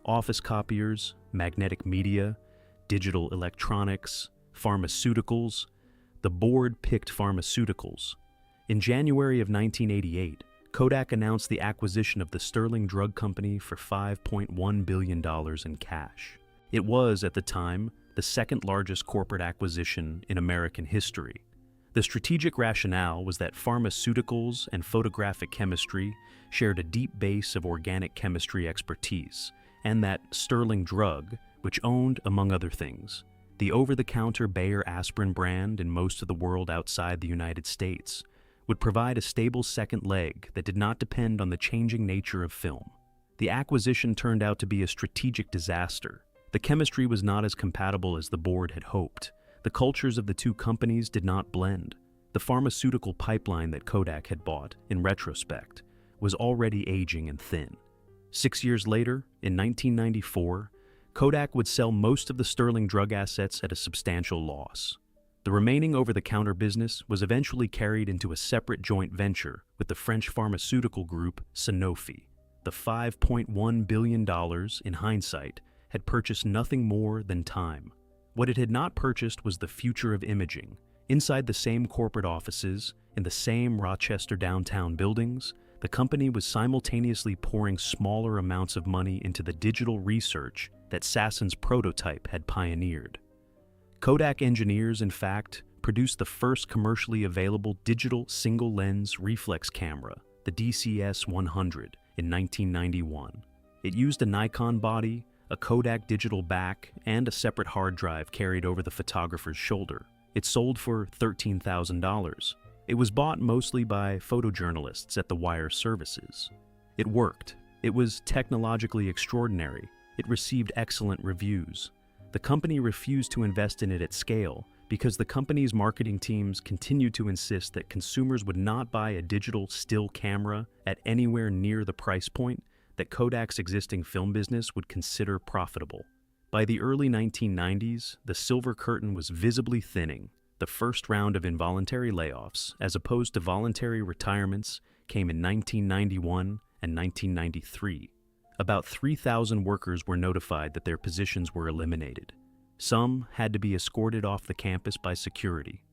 office copiers, magnetic media, digital electronics, pharmaceuticals. The board picked pharmaceuticals. In January of 1988, Kodak announced the acquisition of the Sterling Drug Company for $5.1 billion in cash. It was, at the time, the second largest corporate acquisition in American history. The strategic rationale was that pharmaceuticals and photographic chemistry shared a deep base of organic chemistry expertise, and that Sterling Drug, which owned, among other things, the over-the-counter Bayer aspirin brand in most of the world outside the United States, would provide a stable second leg that did not depend on the changing nature of film. The acquisition turned out to be a strategic disaster. The chemistry was not as compatible as the board had hoped. The cultures of the two companies did not blend. The pharmaceutical pipeline that Kodak had bought, in retrospect, was already aging and thin. 6 years later, in 1994, Kodak would sell most of the Sterling Drug assets at a substantial loss. The remaining over-the-counter business was eventually carried into a separate joint venture with the French pharmaceutical group Sanofi. The $5.1 billion, in hindsight, had purchased nothing more than time. What it had not purchased was the future of imaging. Inside the same corporate offices, in the same Rochester downtown buildings, the company was simultaneously pouring smaller amounts of money into the digital research that Sasson's prototype had pioneered. Kodak engineers, in fact, produced the first commercially available digital single-lens reflex camera, the DCS-100, in 1991. It used a Nikon body, a Kodak digital back, and a separate hard drive carried over the photographer's shoulder. It sold for $13,000. It was bought mostly by photojournalists at the wire services. It worked. It was technologically extraordinary. It received excellent reviews. The company refused to invest in it at scale because the company's marketing teams continued to insist that consumers would not buy a digital still camera at anywhere near the price point that Kodak's existing film business would consider profitable. By the early 1990s, the silver curtain was visibly thinning. The first round of involuntary layoffs, as opposed to voluntary retirements, came in 1991 and 1993. About 3,000 workers were notified that their positions were eliminated. Some had to be escorted off the campus by security.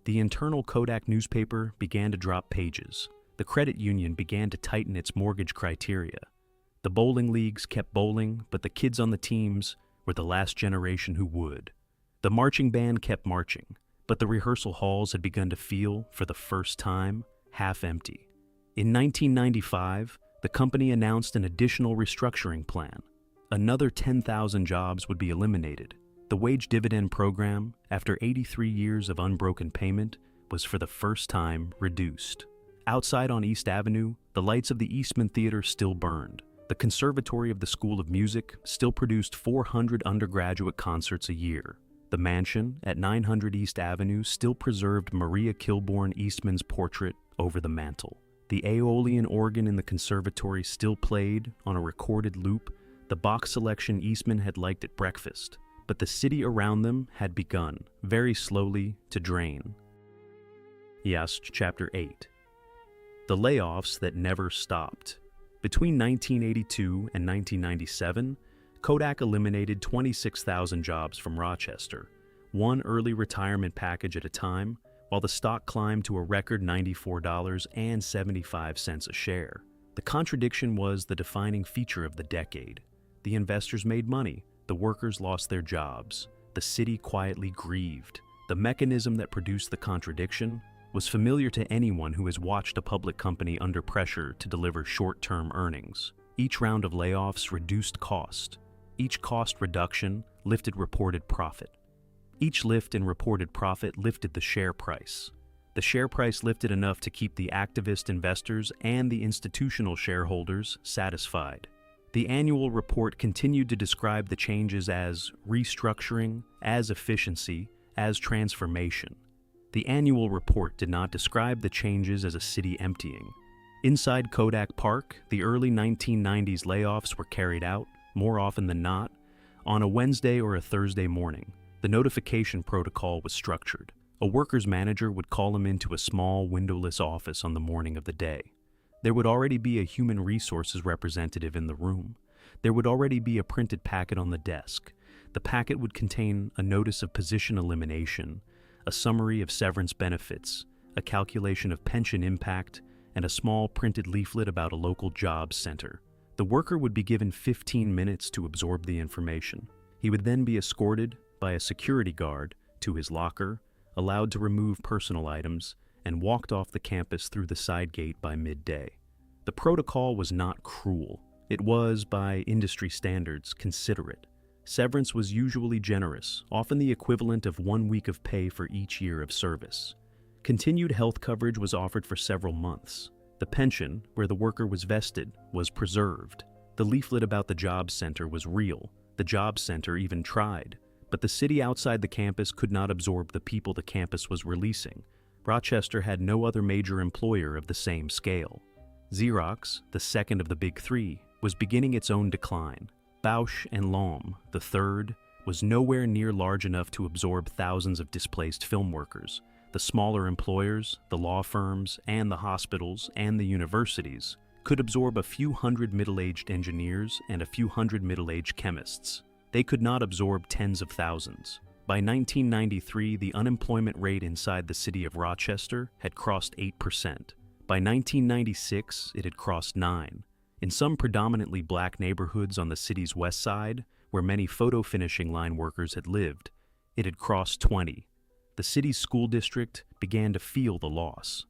The internal Kodak newspaper began to drop pages. The credit union began to tighten its mortgage criteria. The bowling leagues kept bowling, but the kids on the teams were the last generation who would. The marching band kept marching, but the rehearsal halls had begun to feel, for the first time, half empty. In 1995, the company announced an additional restructuring plan. Another 10,000 jobs would be eliminated. The wage dividend program, after 83 years of unbroken payment, was for the first time reduced. Outside on East Avenue, the lights of the Eastman Theatre still burned. The conservatory of the School of Music still produced 400 undergraduate concerts a year. The mansion at 900 East Avenue still preserved Maria Kilbourne Eastman's portrait over the mantel. The Aeolian organ in the conservatory still played, on a recorded loop, the box selection Eastman had liked at breakfast, but the city around them had begun, very slowly, to drain. Yes, Chapter 8. The layoffs that never stopped. Between 1982 and 1997, Kodak eliminated 26,000 jobs from Rochester, one early retirement package at a time, while the stock climbed to a record $94.75 a share. The contradiction was the defining feature of the decade. The investors made money, the workers lost their jobs, the city quietly grieved. The mechanism that produced the contradiction was familiar to anyone who has watched a public company under pressure to deliver short-term earnings. Each round of layoffs reduced cost. Each cost reduction lifted reported profit. Each lift in reported profit lifted the share price. The share price lifted enough to keep the activist investors and the institutional shareholders satisfied. The annual report continued to describe the changes as restructuring, as efficiency, as transformation. The annual report did not describe the changes as a city emptying. Inside Kodak Park, the early 1990s layoffs were carried out, more often than not, on a Wednesday or a Thursday morning. The notification protocol was structured. A worker's manager would call him into a small, windowless office on the morning of the day. There would already be a human resources representative in the room. There would already be a printed packet on the desk. The packet would contain a notice of position elimination, a summary of severance benefits, a calculation of pension impact, and a small printed leaflet about a local jobs center. The worker would be given 15 minutes to absorb the information. He would then be escorted by a security guard to his locker, allowed to remove personal items, and walked off the campus through the side gate by midday. The protocol was not cruel. It was, by industry standards, considerate. Severance was usually generous, often the equivalent of 1 week of pay for each year of service. Continued health coverage was offered for several months. The pension, where the worker was vested, was preserved. The leaflet about the job center was real. The job center even tried. But the city outside the campus could not absorb the people the campus was releasing. Rochester had no other major employer of the same scale. Xerox, the second of the big three, was beginning its own decline. Bausch and Lomb, the third, was nowhere near large enough to absorb thousands of displaced film workers. The smaller employers, the law firms, and the hospitals, and the universities could absorb a few hundred middle-aged engineers and a few hundred middle-aged chemists. They could not absorb tens of thousands. By 1993, the unemployment rate inside the city of Rochester had crossed 8%. By 1996, it had crossed 9%. In some predominantly black neighborhoods on the city's west side, where many photo finishing line workers had lived, it had crossed 20%. The city's school district began to feel the loss.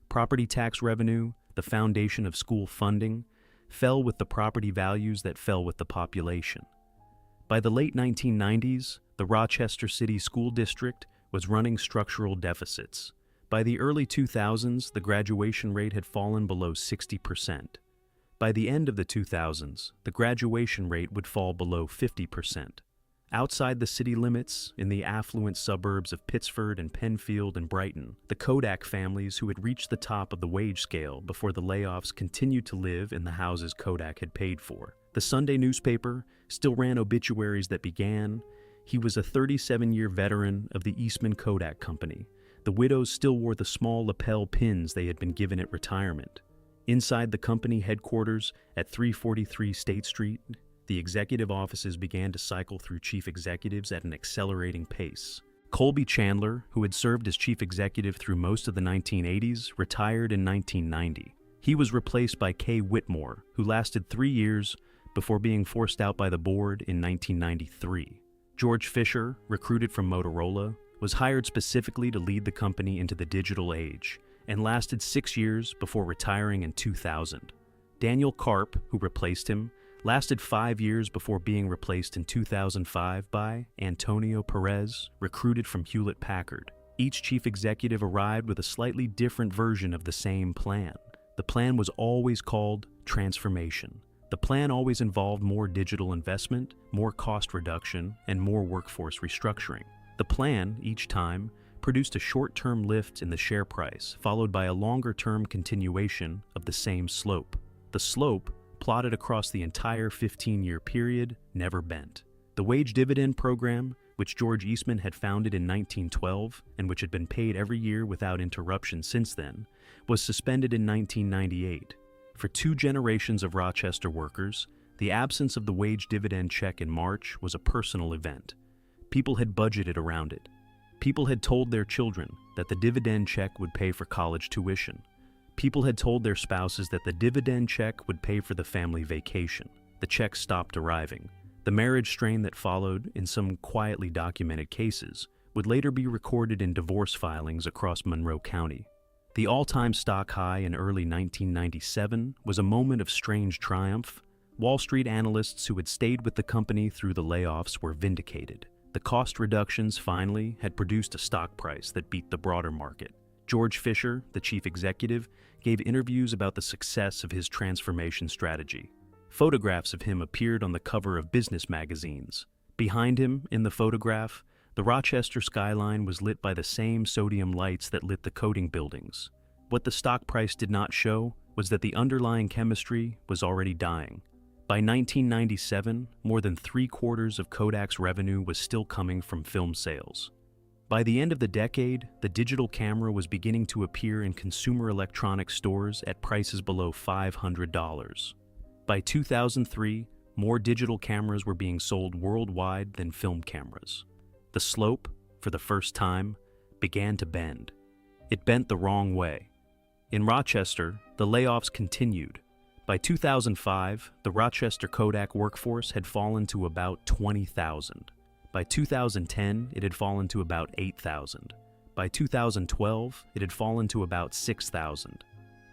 Property tax revenue, the foundation of school funding, fell with the property values that fell with the population. By the late 1990s, the Rochester City School District was running structural deficits. By the early 2000s, the graduation rate had fallen below 60%. By the end of the 2000s, the graduation rate would fall below 50%. Outside the city limits, in the affluent suburbs of Pittsford and Penfield and Brighton, the Kodak families who had reached the top of the wage scale before the layoffs continued to live in the houses Kodak had paid for. The Sunday newspaper still ran obituaries that began, "He was a 37-year veteran of the Eastman Kodak Company." The widows still wore the small lapel pins they had been given at retirement. Inside the company headquarters at 343 State Street, the executive offices began to cycle through chief executives at an accelerating pace. Colby Chandler, who had served as chief executive through most of the 1980s, retired in 1990. He was replaced by Kay Whitmore, who lasted 3 years before being forced out by the board in 1993. George Fisher, recruited from Motorola, was hired specifically to lead the company into the digital age, and lasted 6 years before retiring in 2000. Daniel Karp, who replaced him, lasted 5 years before being replaced in 2005 by Antonio Perez, recruited from Hewlett-Packard. Each chief executive arrived with a slightly different version of the same plan. The plan was always called transformation. The plan always involved more digital investment, more cost reduction, and more workforce restructuring. The plan, each time, produced a short-term lift in the share price, followed by a longer-term continuation of the same slope. The slope, plotted across the entire 15-year period, never bent. The wage dividend program, which George Eastman had founded in 1912 and which had been paid every year without interruption since then, was suspended in 1998. For 2 generations of Rochester workers, the absence of the wage dividend check in March was a personal event. People had budgeted around it. People had told their children that the dividend check would pay for college tuition. People had told their spouses that the dividend check would pay for the family vacation. The check stopped arriving. The marriage strain that followed, in some quietly documented cases, would later be recorded in divorce filings across Monroe County. The all-time stock high in early 1997 was a moment of strange triumph. Wall Street analysts who had stayed with the company through the layoffs were vindicated. The cost reductions finally had produced a stock price that beat the broader market. George Fisher, the chief executive, gave interviews about the success of his transformation strategy. Photographs of him appeared on the cover of business magazines. Behind him, in the photograph, the Rochester skyline was lit by the same sodium lights that lit the coating buildings. What the stock price did not show was that the underlying chemistry was already dying. By 1997, more than 3/4 of Kodak's revenue was still coming from film sales. By the end of the decade, the digital camera was beginning to appear in consumer electronics stores at prices below $500. By 2003, more digital cameras were being sold worldwide than film cameras. The slope, for the first time, began to bend. It bent the wrong way. In Rochester, the layoffs continued. By 2005, the Rochester Kodak workforce had fallen to about 20,000. By 2010, it had fallen to about 8,000. By 2012, it had fallen to about 6,000.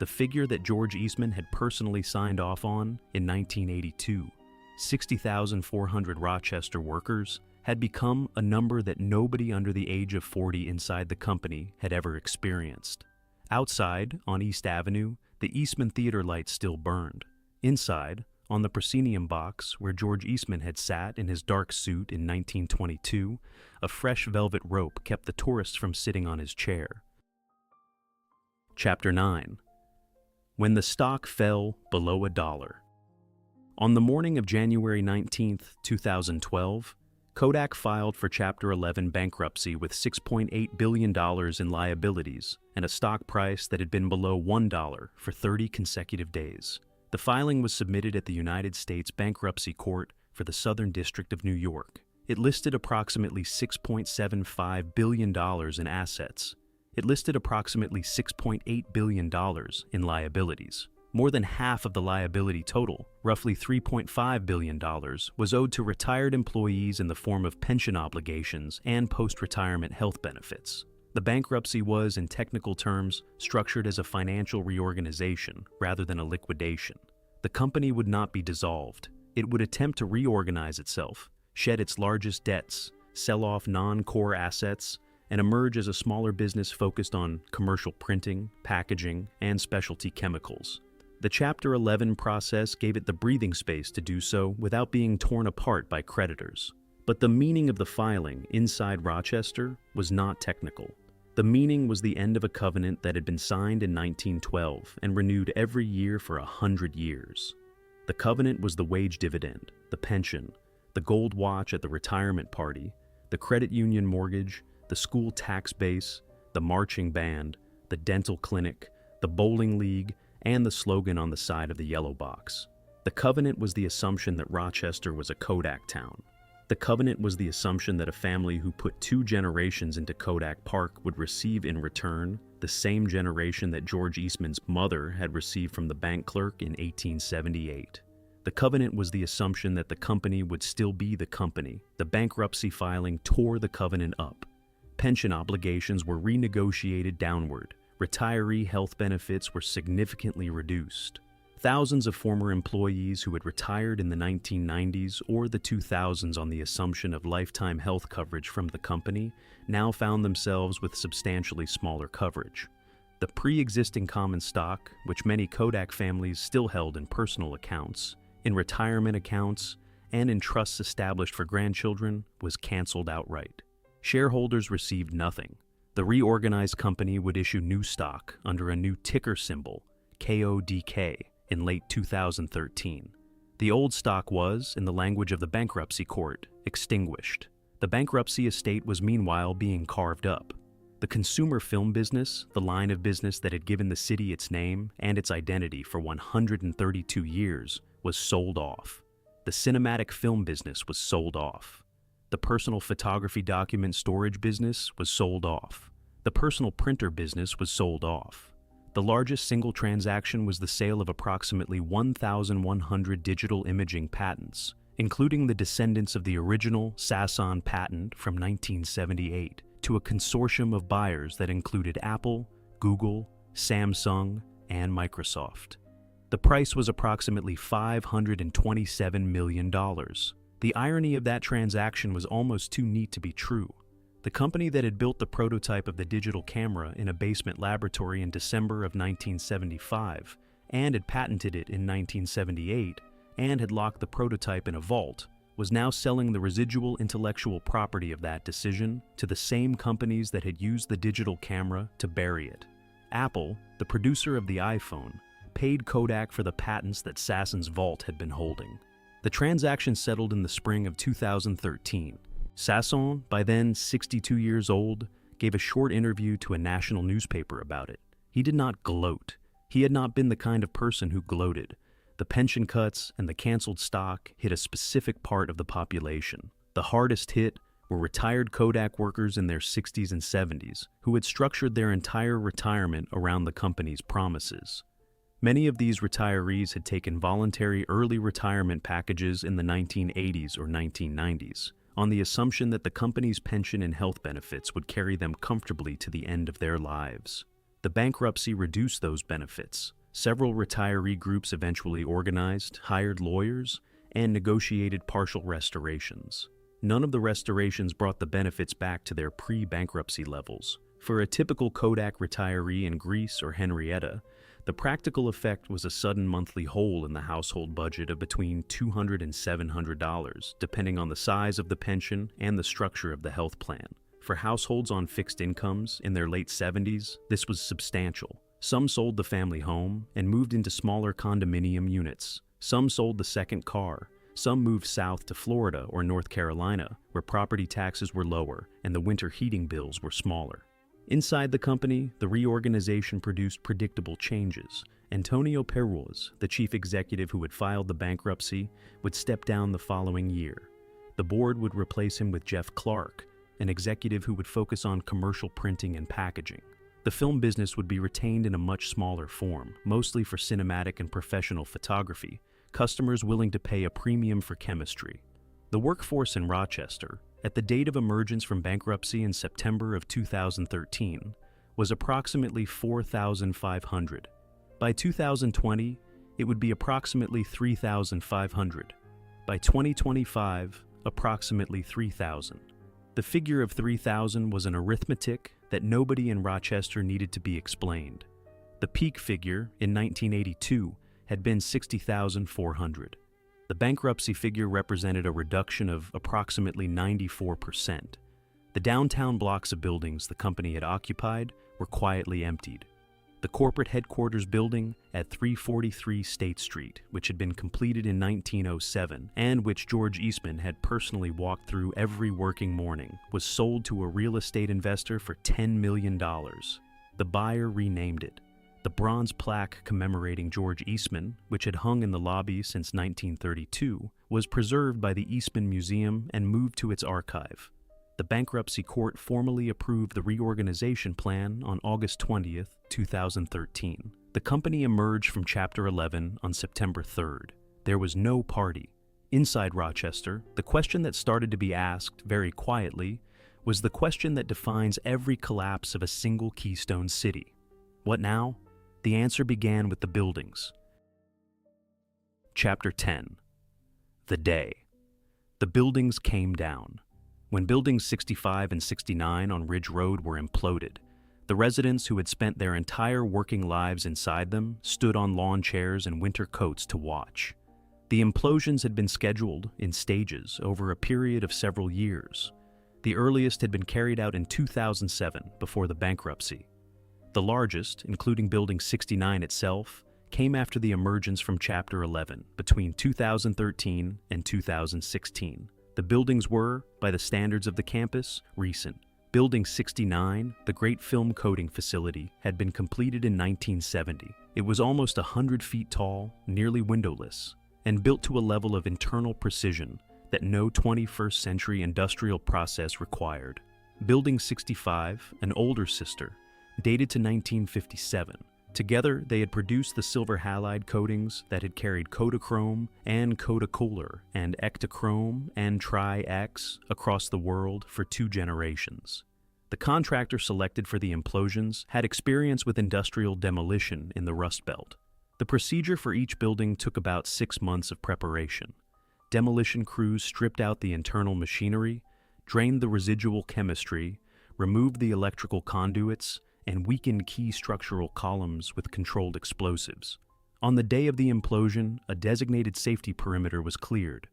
The figure that George Eastman had personally signed off on in 1982, 60,400 Rochester workers, had become a number that nobody under the age of 40 inside the company had ever experienced. Outside, on East Avenue, the Eastman Theatre lights still burned. Inside, on the proscenium box where George Eastman had sat in his dark suit in 1922, a fresh velvet rope kept the tourists from sitting on his chair. Chapter 9. When the stock fell below $1. On the morning of January 19, 2012, Kodak filed for Chapter 11 bankruptcy with $6.8 billion in liabilities and a stock price that had been below $1 for 30 consecutive days. The filing was submitted at the United States Bankruptcy Court for the Southern District of New York. It listed approximately $6.75 billion in assets. It listed approximately $6.8 billion in liabilities. More than half of the liability total, roughly $3.5 billion, was owed to retired employees in the form of pension obligations and post-retirement health benefits. The bankruptcy was, in technical terms, structured as a financial reorganization rather than a liquidation. The company would not be dissolved. It would attempt to reorganize itself, shed its largest debts, sell off non-core assets, and emerge as a smaller business focused on commercial printing, packaging, and specialty chemicals. The Chapter 11 process gave it the breathing space to do so without being torn apart by creditors. But the meaning of the filing inside Rochester was not technical. The meaning was the end of a covenant that had been signed in 1912 and renewed every year for 100 years. The covenant was the wage dividend, the pension, the gold watch at the retirement party, the credit union mortgage, the school tax base, the marching band, the dental clinic, the bowling league, and the slogan on the side of the yellow box. The covenant was the assumption that Rochester was a Kodak town. The covenant was the assumption that a family who put 2 generations into Kodak Park would receive in return the same generation that George Eastman's mother had received from the bank clerk in 1878. The covenant was the assumption that the company would still be the company. The bankruptcy filing tore the covenant up. Pension obligations were renegotiated downward. Retiree health benefits were significantly reduced. Thousands of former employees who had retired in the 1990s or the 2000s on the assumption of lifetime health coverage from the company now found themselves with substantially smaller coverage. The pre-existing common stock, which many Kodak families still held in personal accounts, in retirement accounts, and in trusts established for grandchildren, was canceled outright. Shareholders received nothing. The reorganized company would issue new stock under a new ticker symbol, KODK, in late 2013. The old stock was, in the language of the bankruptcy court, extinguished. The bankruptcy estate was meanwhile being carved up. The consumer film business, the line of business that had given the city its name and its identity for 132 years, was sold off. The cinematic film business was sold off. The personal photography document storage business was sold off. The personal printer business was sold off. The largest single transaction was the sale of approximately 1,100 digital imaging patents, including the descendants of the original Sasson patent from 1978, to a consortium of buyers that included Apple, Google, Samsung, and Microsoft. The price was approximately $527 million. The irony of that transaction was almost too neat to be true. The company that had built the prototype of the digital camera in a basement laboratory in December of 1975 and had patented it in 1978 and had locked the prototype in a vault was now selling the residual intellectual property of that decision to the same companies that had used the digital camera to bury it. Apple, the producer of the iPhone, paid Kodak for the patents that Sasson's vault had been holding. The transaction settled in the spring of 2013. Sasson, by then 62 years old, gave a short interview to a national newspaper about it. He did not gloat. He had not been the kind of person who gloated. The pension cuts and the canceled stock hit a specific part of the population. The hardest hit were retired Kodak workers in their 60s and 70s who had structured their entire retirement around the company's promises. Many of these retirees had taken voluntary early retirement packages in the 1980s or 1990s, on the assumption that the company's pension and health benefits would carry them comfortably to the end of their lives. The bankruptcy reduced those benefits. Several retiree groups eventually organized, hired lawyers, and negotiated partial restorations. None of the restorations brought the benefits back to their pre-bankruptcy levels. For a typical Kodak retiree in Greece or Henrietta, the practical effect was a sudden monthly hole in the household budget of between $200 and $700, depending on the size of the pension and the structure of the health plan. For households on fixed incomes in their late 70s, this was substantial. Some sold the family home and moved into smaller condominium units. Some sold the second car. Some moved south to Florida or North Carolina, where property taxes were lower and the winter heating bills were smaller. Inside the company, the reorganization produced predictable changes. Antonio Perroz, the chief executive who had filed the bankruptcy, would step down the following year. The board would replace him with Jeff Clark, an executive who would focus on commercial printing and packaging. The film business would be retained in a much smaller form, mostly for cinematic and professional photography, customers willing to pay a premium for chemistry. The workforce in Rochester, at the date of emergence from bankruptcy in September of 2013, was approximately 4,500. By 2020, it would be approximately 3,500. By 2025, approximately 3,000. The figure of 3,000 was an arithmetic that nobody in Rochester needed to be explained. The peak figure, in 1982, had been 60,400. The bankruptcy figure represented a reduction of approximately 94%. The downtown blocks of buildings the company had occupied were quietly emptied. The corporate headquarters building at 343 State Street, which had been completed in 1907 and which George Eastman had personally walked through every working morning, was sold to a real estate investor for $10 million. The buyer renamed it. The bronze plaque commemorating George Eastman, which had hung in the lobby since 1932, was preserved by the Eastman Museum and moved to its archive. The bankruptcy court formally approved the reorganization plan on August 20, 2013. The company emerged from Chapter 11 on September 3rd. There was no party. Inside Rochester, the question that started to be asked very quietly was the question that defines every collapse of a single keystone city. What now? The answer began with the buildings. Chapter 10. The day. The buildings came down. When buildings 65 and 69 on Ridge Road were imploded, the residents who had spent their entire working lives inside them stood on lawn chairs and winter coats to watch. The implosions had been scheduled in stages over a period of several years. The earliest had been carried out in 2007 before the bankruptcy. The largest, including Building 69 itself, came after the emergence from Chapter 11 between 2013 and 2016. The buildings were, by the standards of the campus, recent. Building 69, the great film coating facility, had been completed in 1970. It was almost 100 feet tall, nearly windowless, and built to a level of internal precision that no 21st century industrial process required. Building 65, an older sister, dated to 1957. Together, they had produced the silver halide coatings that had carried Kodachrome and Kodacolor and Ektachrome and Tri-X across the world for 2 generations. The contractor selected for the implosions had experience with industrial demolition in the Rust Belt. The procedure for each building took about 6 months of preparation. Demolition crews stripped out the internal machinery, drained the residual chemistry, removed the electrical conduits, and weakened key structural columns with controlled explosives. On the day of the implosion, a designated safety perimeter was cleared.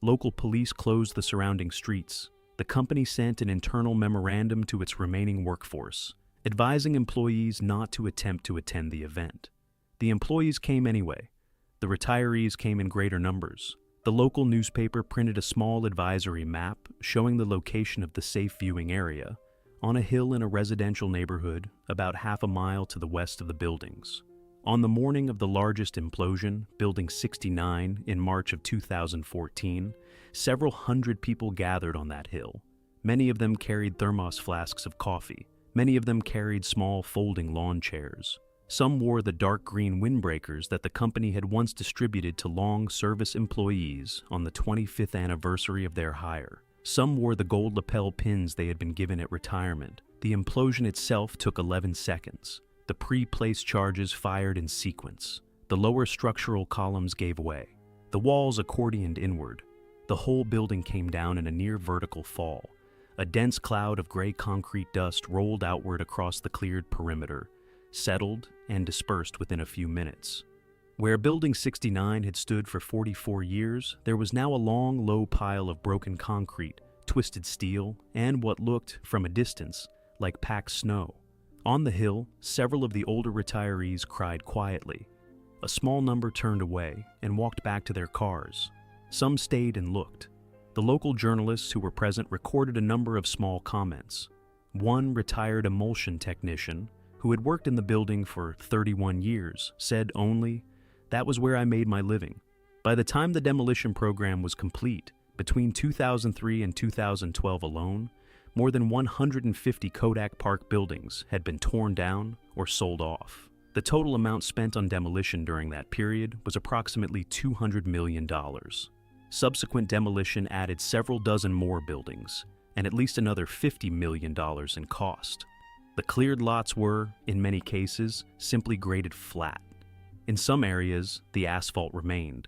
Local police closed the surrounding streets. The company sent an internal memorandum to its remaining workforce, advising employees not to attempt to attend the event. The employees came anyway. The retirees came in greater numbers. The local newspaper printed a small advisory map showing the location of the safe viewing area on a hill in a residential neighborhood about half a mile to the west of the buildings. On the morning of the largest implosion, Building 69, in March of 2014, several hundred people gathered on that hill. Many of them carried thermos flasks of coffee. Many of them carried small folding lawn chairs. Some wore the dark green windbreakers that the company had once distributed to long service employees on the 25th anniversary of their hire. Some wore the gold lapel pins they had been given at retirement. The implosion itself took 11 seconds. The pre-placed charges fired in sequence. The lower structural columns gave way. The walls accordioned inward. The whole building came down in a near vertical fall. A dense cloud of gray concrete dust rolled outward across the cleared perimeter, settled and dispersed within a few minutes. Where Building 69 had stood for 44 years, there was now a long, low pile of broken concrete, twisted steel, and what looked, from a distance, like packed snow. On the hill, several of the older retirees cried quietly. A small number turned away and walked back to their cars. Some stayed and looked. The local journalists who were present recorded a number of small comments. One retired emulsion technician, who had worked in the building for 31 years, said only, "That was where I made my living." By the time the demolition program was complete, between 2003 and 2012 alone, more than 150 Kodak Park buildings had been torn down or sold off. The total amount spent on demolition during that period was approximately $200 million. Subsequent demolition added several dozen more buildings, and at least another $50 million in cost. The cleared lots were, in many cases, simply graded flat. In some areas, the asphalt remained.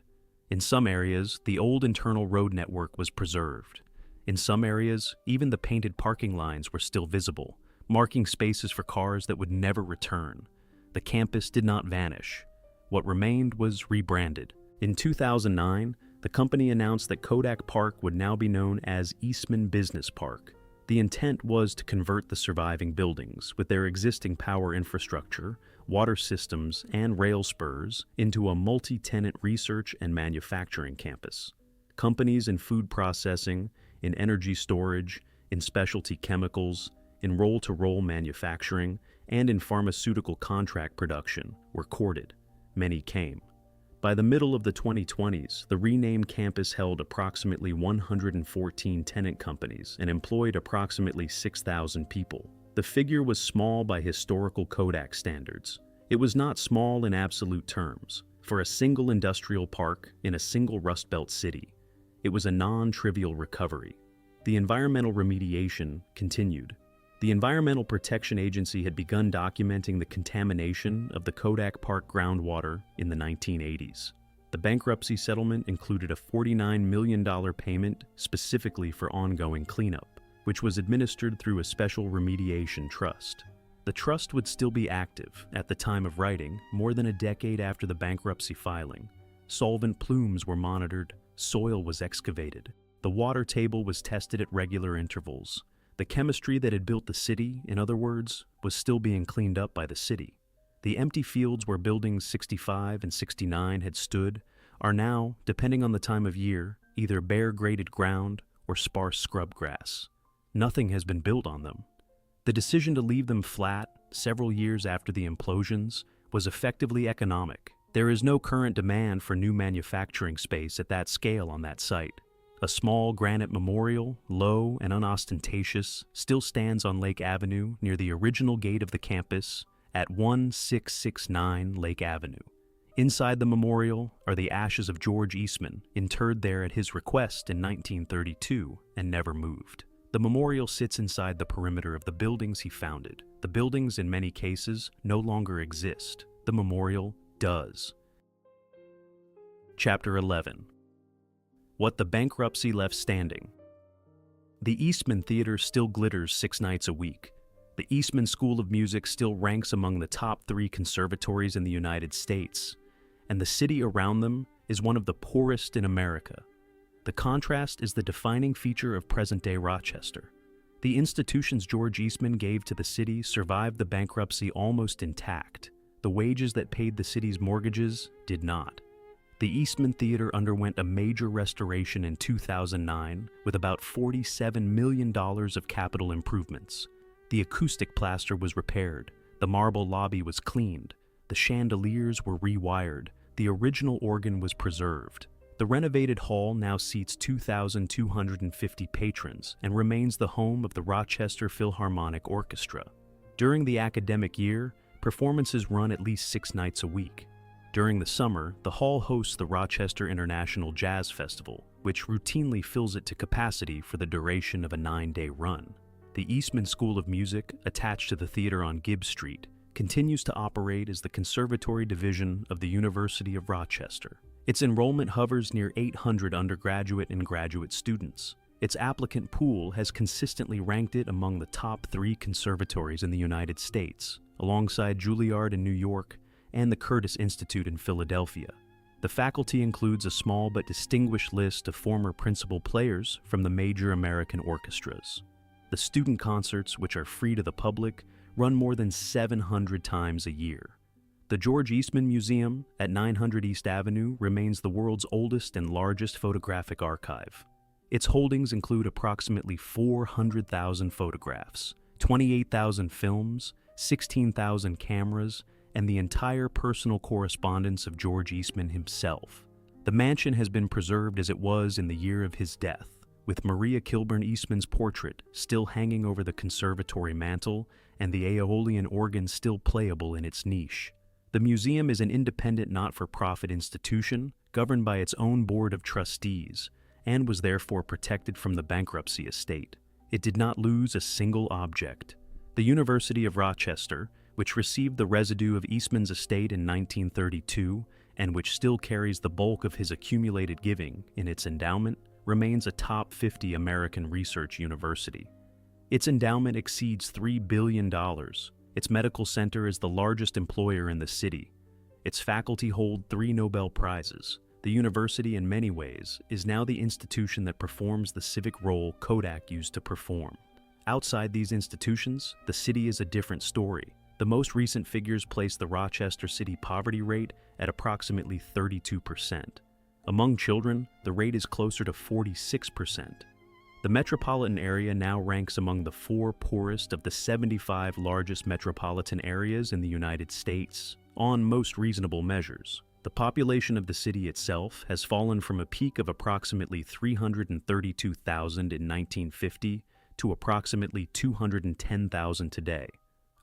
In some areas, the old internal road network was preserved. In some areas, even the painted parking lines were still visible, marking spaces for cars that would never return. The campus did not vanish. What remained was rebranded. In 2009, the company announced that Kodak Park would now be known as Eastman Business Park. The intent was to convert the surviving buildings, with their existing power infrastructure, water systems, and rail spurs, into a multi-tenant research and manufacturing campus. Companies in food processing, in energy storage, in specialty chemicals, in roll-to-roll manufacturing, and in pharmaceutical contract production were courted. Many came. By the middle of the 2020s, the renamed campus held approximately 114 tenant companies and employed approximately 6,000 people. The figure was small by historical Kodak standards. It was not small in absolute terms. For a single industrial park in a single Rust Belt city, it was a non-trivial recovery. The environmental remediation continued. The Environmental Protection Agency had begun documenting the contamination of the Kodak Park groundwater in the 1980s. The bankruptcy settlement included a $49 million payment specifically for ongoing cleanup, which was administered through a special remediation trust. The trust would still be active at the time of writing, more than a decade after the bankruptcy filing. Solvent plumes were monitored, soil was excavated, the water table was tested at regular intervals. The chemistry that had built the city, in other words, was still being cleaned up by the city. The empty fields where buildings 65 and 69 had stood are now, depending on the time of year, either bare graded ground or sparse scrub grass. Nothing has been built on them. The decision to leave them flat several years after the implosions was effectively economic. There is no current demand for new manufacturing space at that scale on that site. A small granite memorial, low and unostentatious, still stands on Lake Avenue near the original gate of the campus at 1669 Lake Avenue. Inside the memorial are the ashes of George Eastman, interred there at his request in 1932 and never moved. The memorial sits inside the perimeter of the buildings he founded. The buildings, in many cases, no longer exist. The memorial does. Chapter 11. What the bankruptcy left standing. The Eastman Theatre still glitters 6 nights a week. The Eastman School of Music still ranks among the top 3 conservatories in the United States, and the city around them is one of the poorest in America. The contrast is the defining feature of present-day Rochester. The institutions George Eastman gave to the city survived the bankruptcy almost intact. The wages that paid the city's mortgages did not. The Eastman Theatre underwent a major restoration in 2009 with about $47 million of capital improvements. The acoustic plaster was repaired, the marble lobby was cleaned, the chandeliers were rewired, the original organ was preserved. The renovated hall now seats 2,250 patrons and remains the home of the Rochester Philharmonic Orchestra. During the academic year, performances run at least 6 nights a week. During the summer, the hall hosts the Rochester International Jazz Festival, which routinely fills it to capacity for the duration of a 9-day run. The Eastman School of Music, attached to the theater on Gibbs Street, continues to operate as the conservatory division of the University of Rochester. Its enrollment hovers near 800 undergraduate and graduate students. Its applicant pool has consistently ranked it among the top 3 conservatories in the United States, alongside Juilliard in New York and the Curtis Institute in Philadelphia. The faculty includes a small but distinguished list of former principal players from the major American orchestras. The student concerts, which are free to the public, run more than 700 times a year. The George Eastman Museum at 900 East Avenue remains the world's oldest and largest photographic archive. Its holdings include approximately 400,000 photographs, 28,000 films, 16,000 cameras, and the entire personal correspondence of George Eastman himself. The mansion has been preserved as it was in the year of his death, with Maria Kilburn Eastman's portrait still hanging over the conservatory mantel and the Aeolian organ still playable in its niche. The museum is an independent not-for-profit institution governed by its own board of trustees and was therefore protected from the bankruptcy estate. It did not lose a single object. The University of Rochester, which received the residue of Eastman's estate in 1932 and which still carries the bulk of his accumulated giving in its endowment, remains a top 50 American research university. Its endowment exceeds $3 billion. Its medical center is the largest employer in the city. Its faculty hold 3 Nobel Prizes. The university, in many ways, is now the institution that performs the civic role Kodak used to perform. Outside these institutions, the city is a different story. The most recent figures place the Rochester city poverty rate at approximately 32%. Among children, the rate is closer to 46%. The metropolitan area now ranks among the 4 poorest of the 75 largest metropolitan areas in the United States, on most reasonable measures. The population of the city itself has fallen from a peak of approximately 332,000 in 1950 to approximately 210,000 today.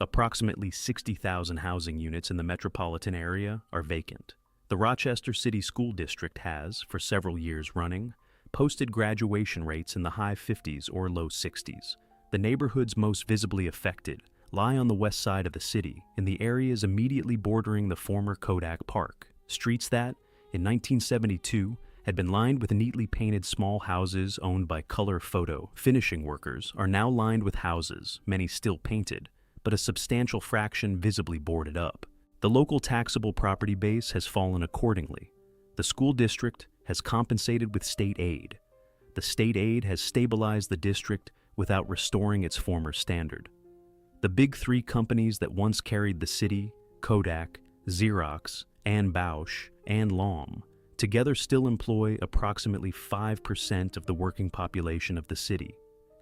Approximately 60,000 housing units in the metropolitan area are vacant. The Rochester City School District has, for several years running, posted graduation rates in the high 50s or low 60s. The neighborhoods most visibly affected lie on the west side of the city, in the areas immediately bordering the former Kodak Park. Streets that, in 1972, had been lined with neatly painted small houses owned by color photo finishing workers are now lined with houses, many still painted, but a substantial fraction visibly boarded up. The local taxable property base has fallen accordingly. The school district has compensated with state aid. The state aid has stabilized the district without restoring its former standard. The big 3 companies that once carried the city, Kodak, Xerox, and Bausch, and Lahm, together still employ approximately 5% of the working population of the city.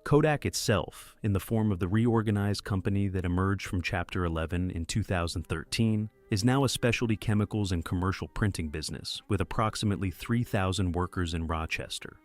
Kodak itself, in the form of the reorganized company that emerged from Chapter 11 in 2013, is now a specialty chemicals and commercial printing business with approximately 3,000 workers in Rochester.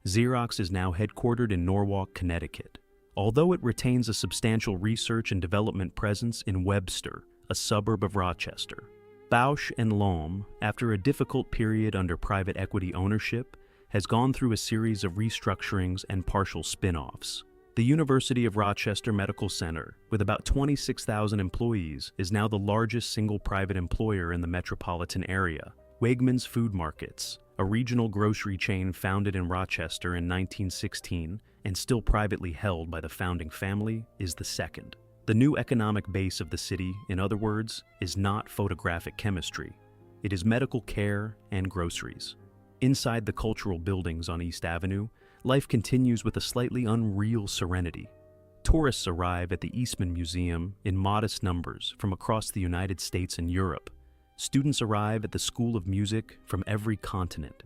Xerox is now headquartered in Norwalk, Connecticut, although it retains a substantial research and development presence in Webster, a suburb of Rochester. Bausch and Lomb, after a difficult period under private equity ownership, has gone through a series of restructurings and partial spin-offs. The University of Rochester Medical Center, with about 26,000 employees, is now the largest single private employer in the metropolitan area. Wegmans Food Markets, a regional grocery chain founded in Rochester in 1916 and still privately held by the founding family, is the second. The new economic base of the city, in other words, is not photographic chemistry. It is medical care and groceries. Inside the cultural buildings on East Avenue, life continues with a slightly unreal serenity. Tourists arrive at the Eastman Museum in modest numbers from across the United States and Europe. Students arrive at the School of Music from every continent.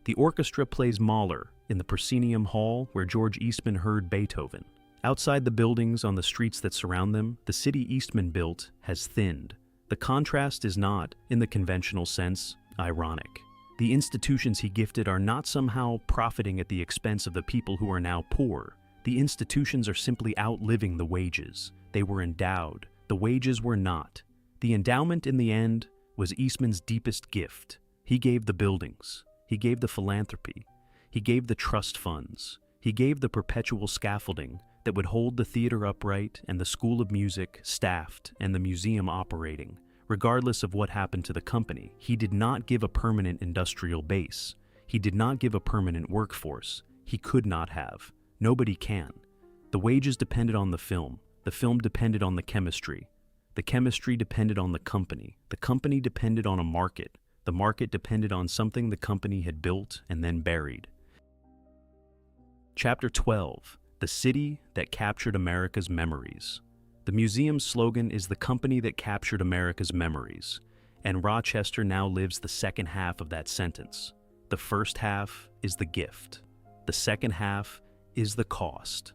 The orchestra plays Mahler in the proscenium hall where George Eastman heard Beethoven. Outside the buildings on the streets that surround them, the city Eastman built has thinned. The contrast is not, in the conventional sense, ironic. The institutions he gifted are not somehow profiting at the expense of the people who are now poor. The institutions are simply outliving the wages. They were endowed. The wages were not. The endowment, in the end, was Eastman's deepest gift. He gave the buildings. He gave the philanthropy. He gave the trust funds. He gave the perpetual scaffolding that would hold the theater upright and the School of Music staffed and the museum operating, regardless of what happened to the company. He did not give a permanent industrial base. He did not give a permanent workforce. He could not have. Nobody can. The wages depended on the film. The film depended on the chemistry. The chemistry depended on the company. The company depended on a market. The market depended on something the company had built and then buried. Chapter 12. The City That Captured America's Memories. The museum's slogan is the company that captured America's memories, and Rochester now lives the second half of that sentence. The first half is the gift. The second half is the cost.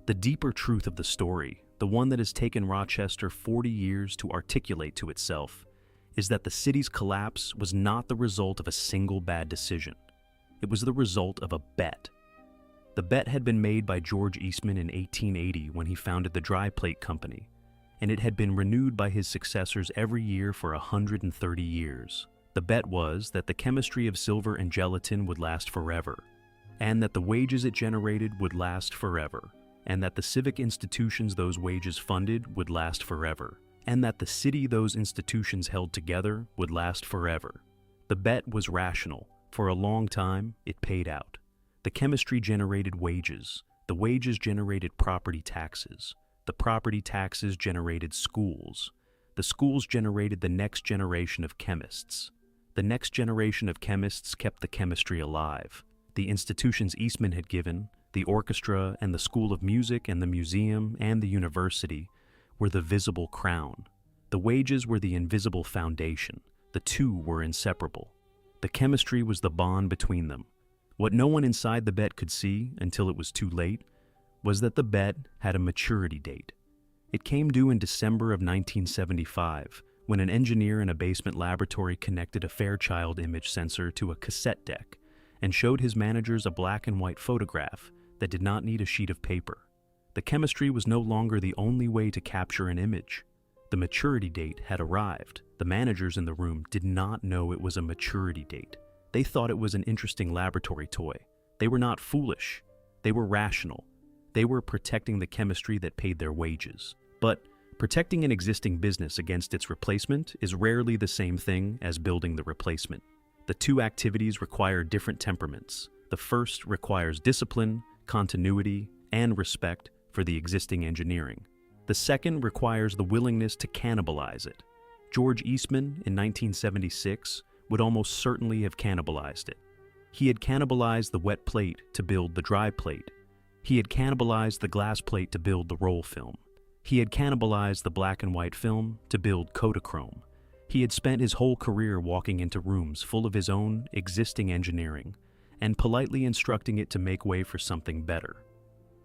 The deeper truth of the story, the one that has taken Rochester 40 years to articulate to itself, is that the city's collapse was not the result of a single bad decision. It was the result of a bet. The bet had been made by George Eastman in 1880 when he founded the Dry Plate Company, and it had been renewed by his successors every year for 130 years. The bet was that the chemistry of silver and gelatin would last forever, and that the wages it generated would last forever, and that the civic institutions those wages funded would last forever, and that the city those institutions held together would last forever. The bet was rational. For a long time, it paid out. The chemistry generated wages. The wages generated property taxes. The property taxes generated schools. The schools generated the next generation of chemists. The next generation of chemists kept the chemistry alive. The institutions Eastman had given, the orchestra and the School of Music and the museum and the university, were the visible crown. The wages were the invisible foundation. The two were inseparable. The chemistry was the bond between them. What no one inside the bet could see, until it was too late, was that the bet had a maturity date. It came due in December of 1975, when an engineer in a basement laboratory connected a Fairchild image sensor to a cassette deck and showed his managers a black and white photograph that did not need a sheet of paper. The chemistry was no longer the only way to capture an image. The maturity date had arrived. The managers in the room did not know it was a maturity date. They thought it was an interesting laboratory toy. They were not foolish. They were rational. They were protecting the chemistry that paid their wages. But protecting an existing business against its replacement is rarely the same thing as building the replacement. The two activities require different temperaments. The first requires discipline, continuity, and respect for the existing engineering. The second requires the willingness to cannibalize it. George Eastman, in 1976, would almost certainly have cannibalized it. He had cannibalized the wet plate to build the dry plate. He had cannibalized the glass plate to build the roll film. He had cannibalized the black and white film to build Kodachrome. He had spent his whole career walking into rooms full of his own existing engineering and politely instructing it to make way for something better.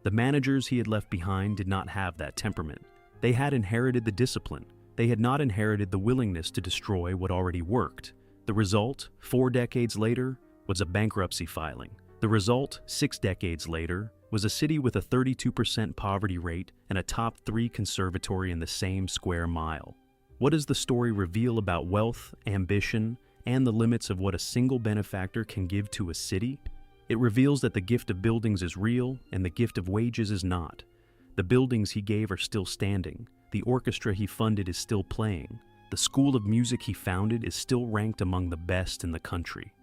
The managers he had left behind did not have that temperament. They had inherited the discipline. They had not inherited the willingness to destroy what already worked. The result, 4 decades later, was a bankruptcy filing. The result, 6 decades later, was a city with a 32% poverty rate and a top 3 conservatory in the same square mile. What does the story reveal about wealth, ambition, and the limits of what a single benefactor can give to a city? It reveals that the gift of buildings is real and the gift of wages is not. The buildings he gave are still standing. The orchestra he funded is still playing. The School of Music he founded is still ranked among the best in the country.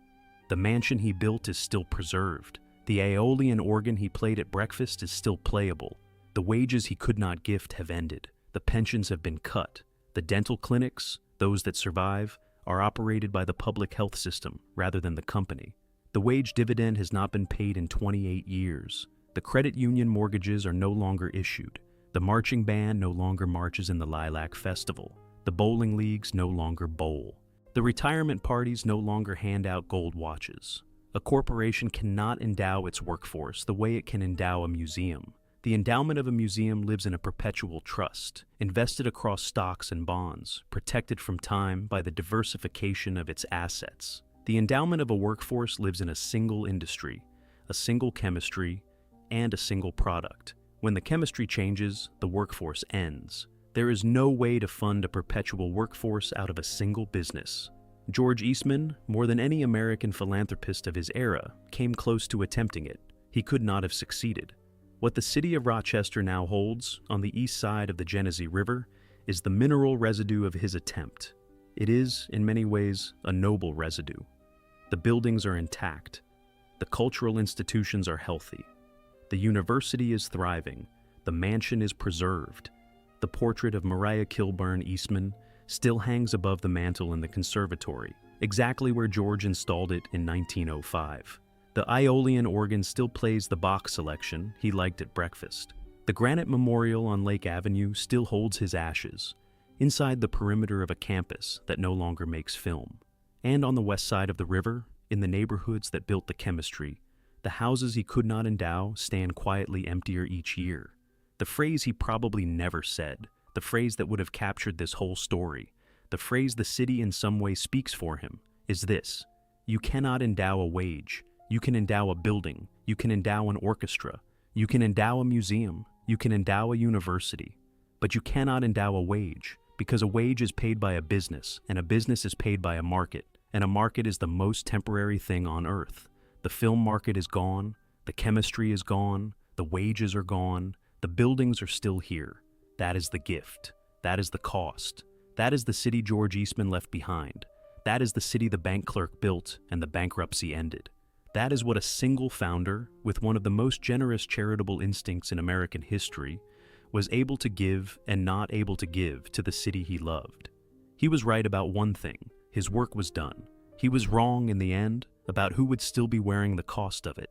The mansion he built is still preserved. The Aeolian organ he played at breakfast is still playable. The wages he could not gift have ended. The pensions have been cut. The dental clinics, those that survive, are operated by the public health system rather than the company. The wage dividend has not been paid in 28 years. The credit union mortgages are no longer issued. The marching band no longer marches in the Lilac Festival. The bowling leagues no longer bowl. The retirement parties no longer hand out gold watches. A corporation cannot endow its workforce the way it can endow a museum. The endowment of a museum lives in a perpetual trust, invested across stocks and bonds, protected from time by the diversification of its assets. The endowment of a workforce lives in a single industry, a single chemistry, and a single product. When the chemistry changes, the workforce ends. There is no way to fund a perpetual workforce out of a single business. George Eastman, more than any American philanthropist of his era, came close to attempting it. He could not have succeeded. What the city of Rochester now holds, on the east side of the Genesee River, is the mineral residue of his attempt. It is, in many ways, a noble residue. The buildings are intact. The cultural institutions are healthy. The university is thriving. The mansion is preserved. The portrait of Maria Kilburn Eastman still hangs above the mantel in the conservatory, exactly where George installed it in 1905. The Aeolian organ still plays the Bach selection he liked at breakfast. The granite memorial on Lake Avenue still holds his ashes, inside the perimeter of a campus that no longer makes film. And on the west side of the river, in the neighborhoods that built the chemistry, the houses he could not endow stand quietly emptier each year. The phrase he probably never said, the phrase that would have captured this whole story, the phrase the city in some way speaks for him, is this: you cannot endow a wage. You can endow a building, you can endow an orchestra, you can endow a museum, you can endow a university, but you cannot endow a wage, because a wage is paid by a business, and a business is paid by a market, and a market is the most temporary thing on earth. The film market is gone, the chemistry is gone, the wages are gone, the buildings are still here. That is the gift. That is the cost. That is the city George Eastman left behind. That is the city the bank clerk built and the bankruptcy ended. That is what a single founder, with one of the most generous charitable instincts in American history, was able to give and not able to give to the city he loved. He was right about one thing: his work was done. He was wrong in the end about who would still be wearing the cost of it.